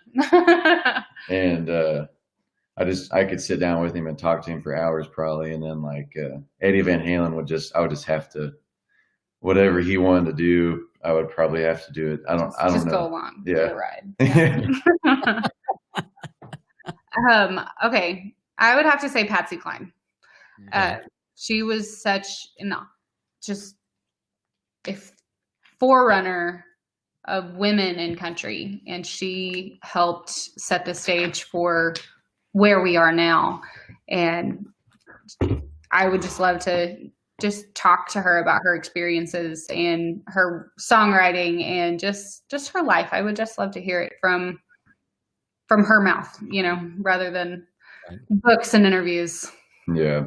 And I could sit down with him and talk to him for hours probably. And then like Eddie Van Halen I would just have to, whatever he wanted to do, I would probably have to do it. I don't know. Just go along. Yeah. Ride. Yeah. Okay. I would have to say Patsy Cline. She was such just a forerunner of women in country, and she helped set the stage for where we are now. And I would just love to just talk to her about her experiences and her songwriting and just her life. I would just love to hear it from her mouth, rather than books and interviews. Yeah.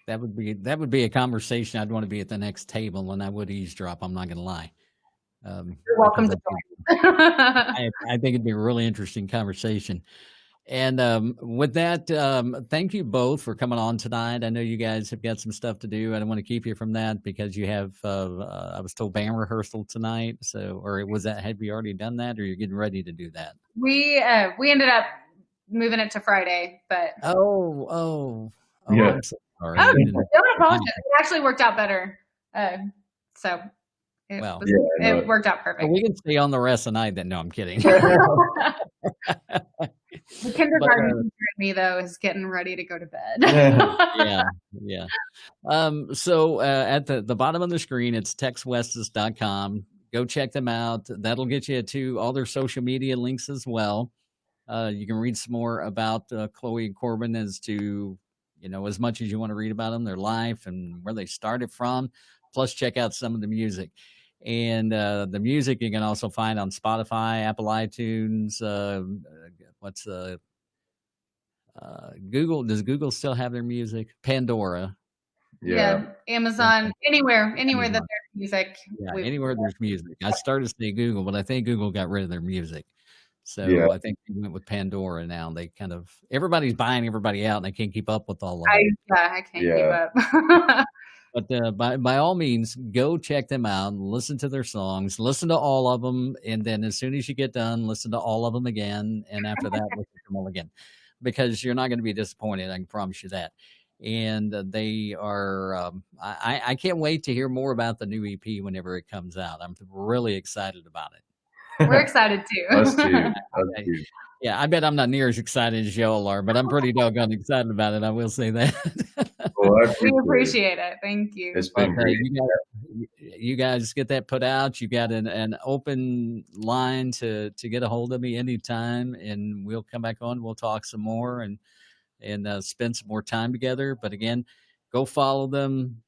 That would be a conversation I'd want to be at the next table, and I would eavesdrop. I'm not going to lie. You're welcome to join. I think it'd be a really interesting conversation. And with that, thank you both for coming on tonight. I know you guys have got some stuff to do. I don't want to keep you from that because you have, I was told, band rehearsal tonight. So, or have you already done that, or you're getting ready to do that? We ended up moving it to Friday, but oh, yeah. I'm so sorry. Don't apologize. It actually worked out better. So it worked out perfect. We can stay on the rest of the night then. No, I'm kidding. The But kindergarten teacher in me, though, is getting ready to go to bed. yeah, yeah. So at the bottom of the screen, it's TexWestus.com. Go check them out. That'll get you to all their social media links as well. You can read some more about Chloe and Corbin as to, as much as you want to read about them, their life and where they started from. Plus, check out some of the music. And the music you can also find on Spotify, Apple iTunes. Google? Does Google still have their music? Pandora. Yeah, Amazon, anywhere that Amazon. there's music. Yeah, anywhere there's music. I started to say Google, but I think Google got rid of their music. So Yeah. I think they went with Pandora now. They kind of everybody's buying everybody out, and they can't keep up with all of them. I can't Yeah. keep up. But by all means, go check them out. Listen to their songs. Listen to all of them, and then as soon as you get done, listen to all of them again. And after that, listen to them all again, because you're not going to be disappointed. I can promise you that. And they are. I can't wait to hear more about the new EP whenever it comes out. I'm really excited about it. We're excited too. Us too. Us too. Yeah, I bet I'm not near as excited as y'all are, but I'm pretty doggone excited about it. I will say that. Well, We appreciate it. Thank you. It's been great. You guys get that put out. You got an open line to get a hold of me anytime, and we'll come back on. We'll talk some more and spend some more time together. But again, go follow them,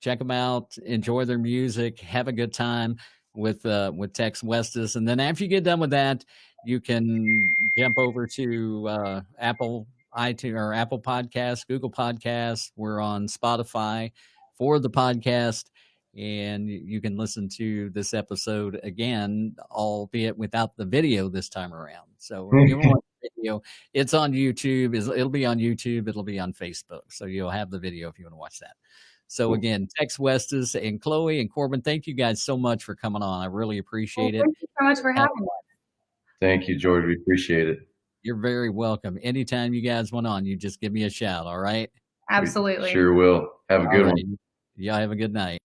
check them out, enjoy their music, have a good time with TexWestus. And then after you get done with that, you can jump over to Apple iTunes or Apple Podcasts, Google Podcasts. We're on Spotify for the podcast, and you can listen to this episode again, albeit without the video this time around. So if you want the video, it's on YouTube. It'll be on YouTube. It'll be on Facebook. So you'll have the video if you want to watch that. So again, TexWestus and Chloe and Corbin, thank you guys so much for coming on. I really appreciate it. Thank you so much for having us. Thank you, George. We appreciate it. You're very welcome. Anytime you guys want on, you just give me a shout, all right? Absolutely. We sure will. Have a good one. Y'all have a good night.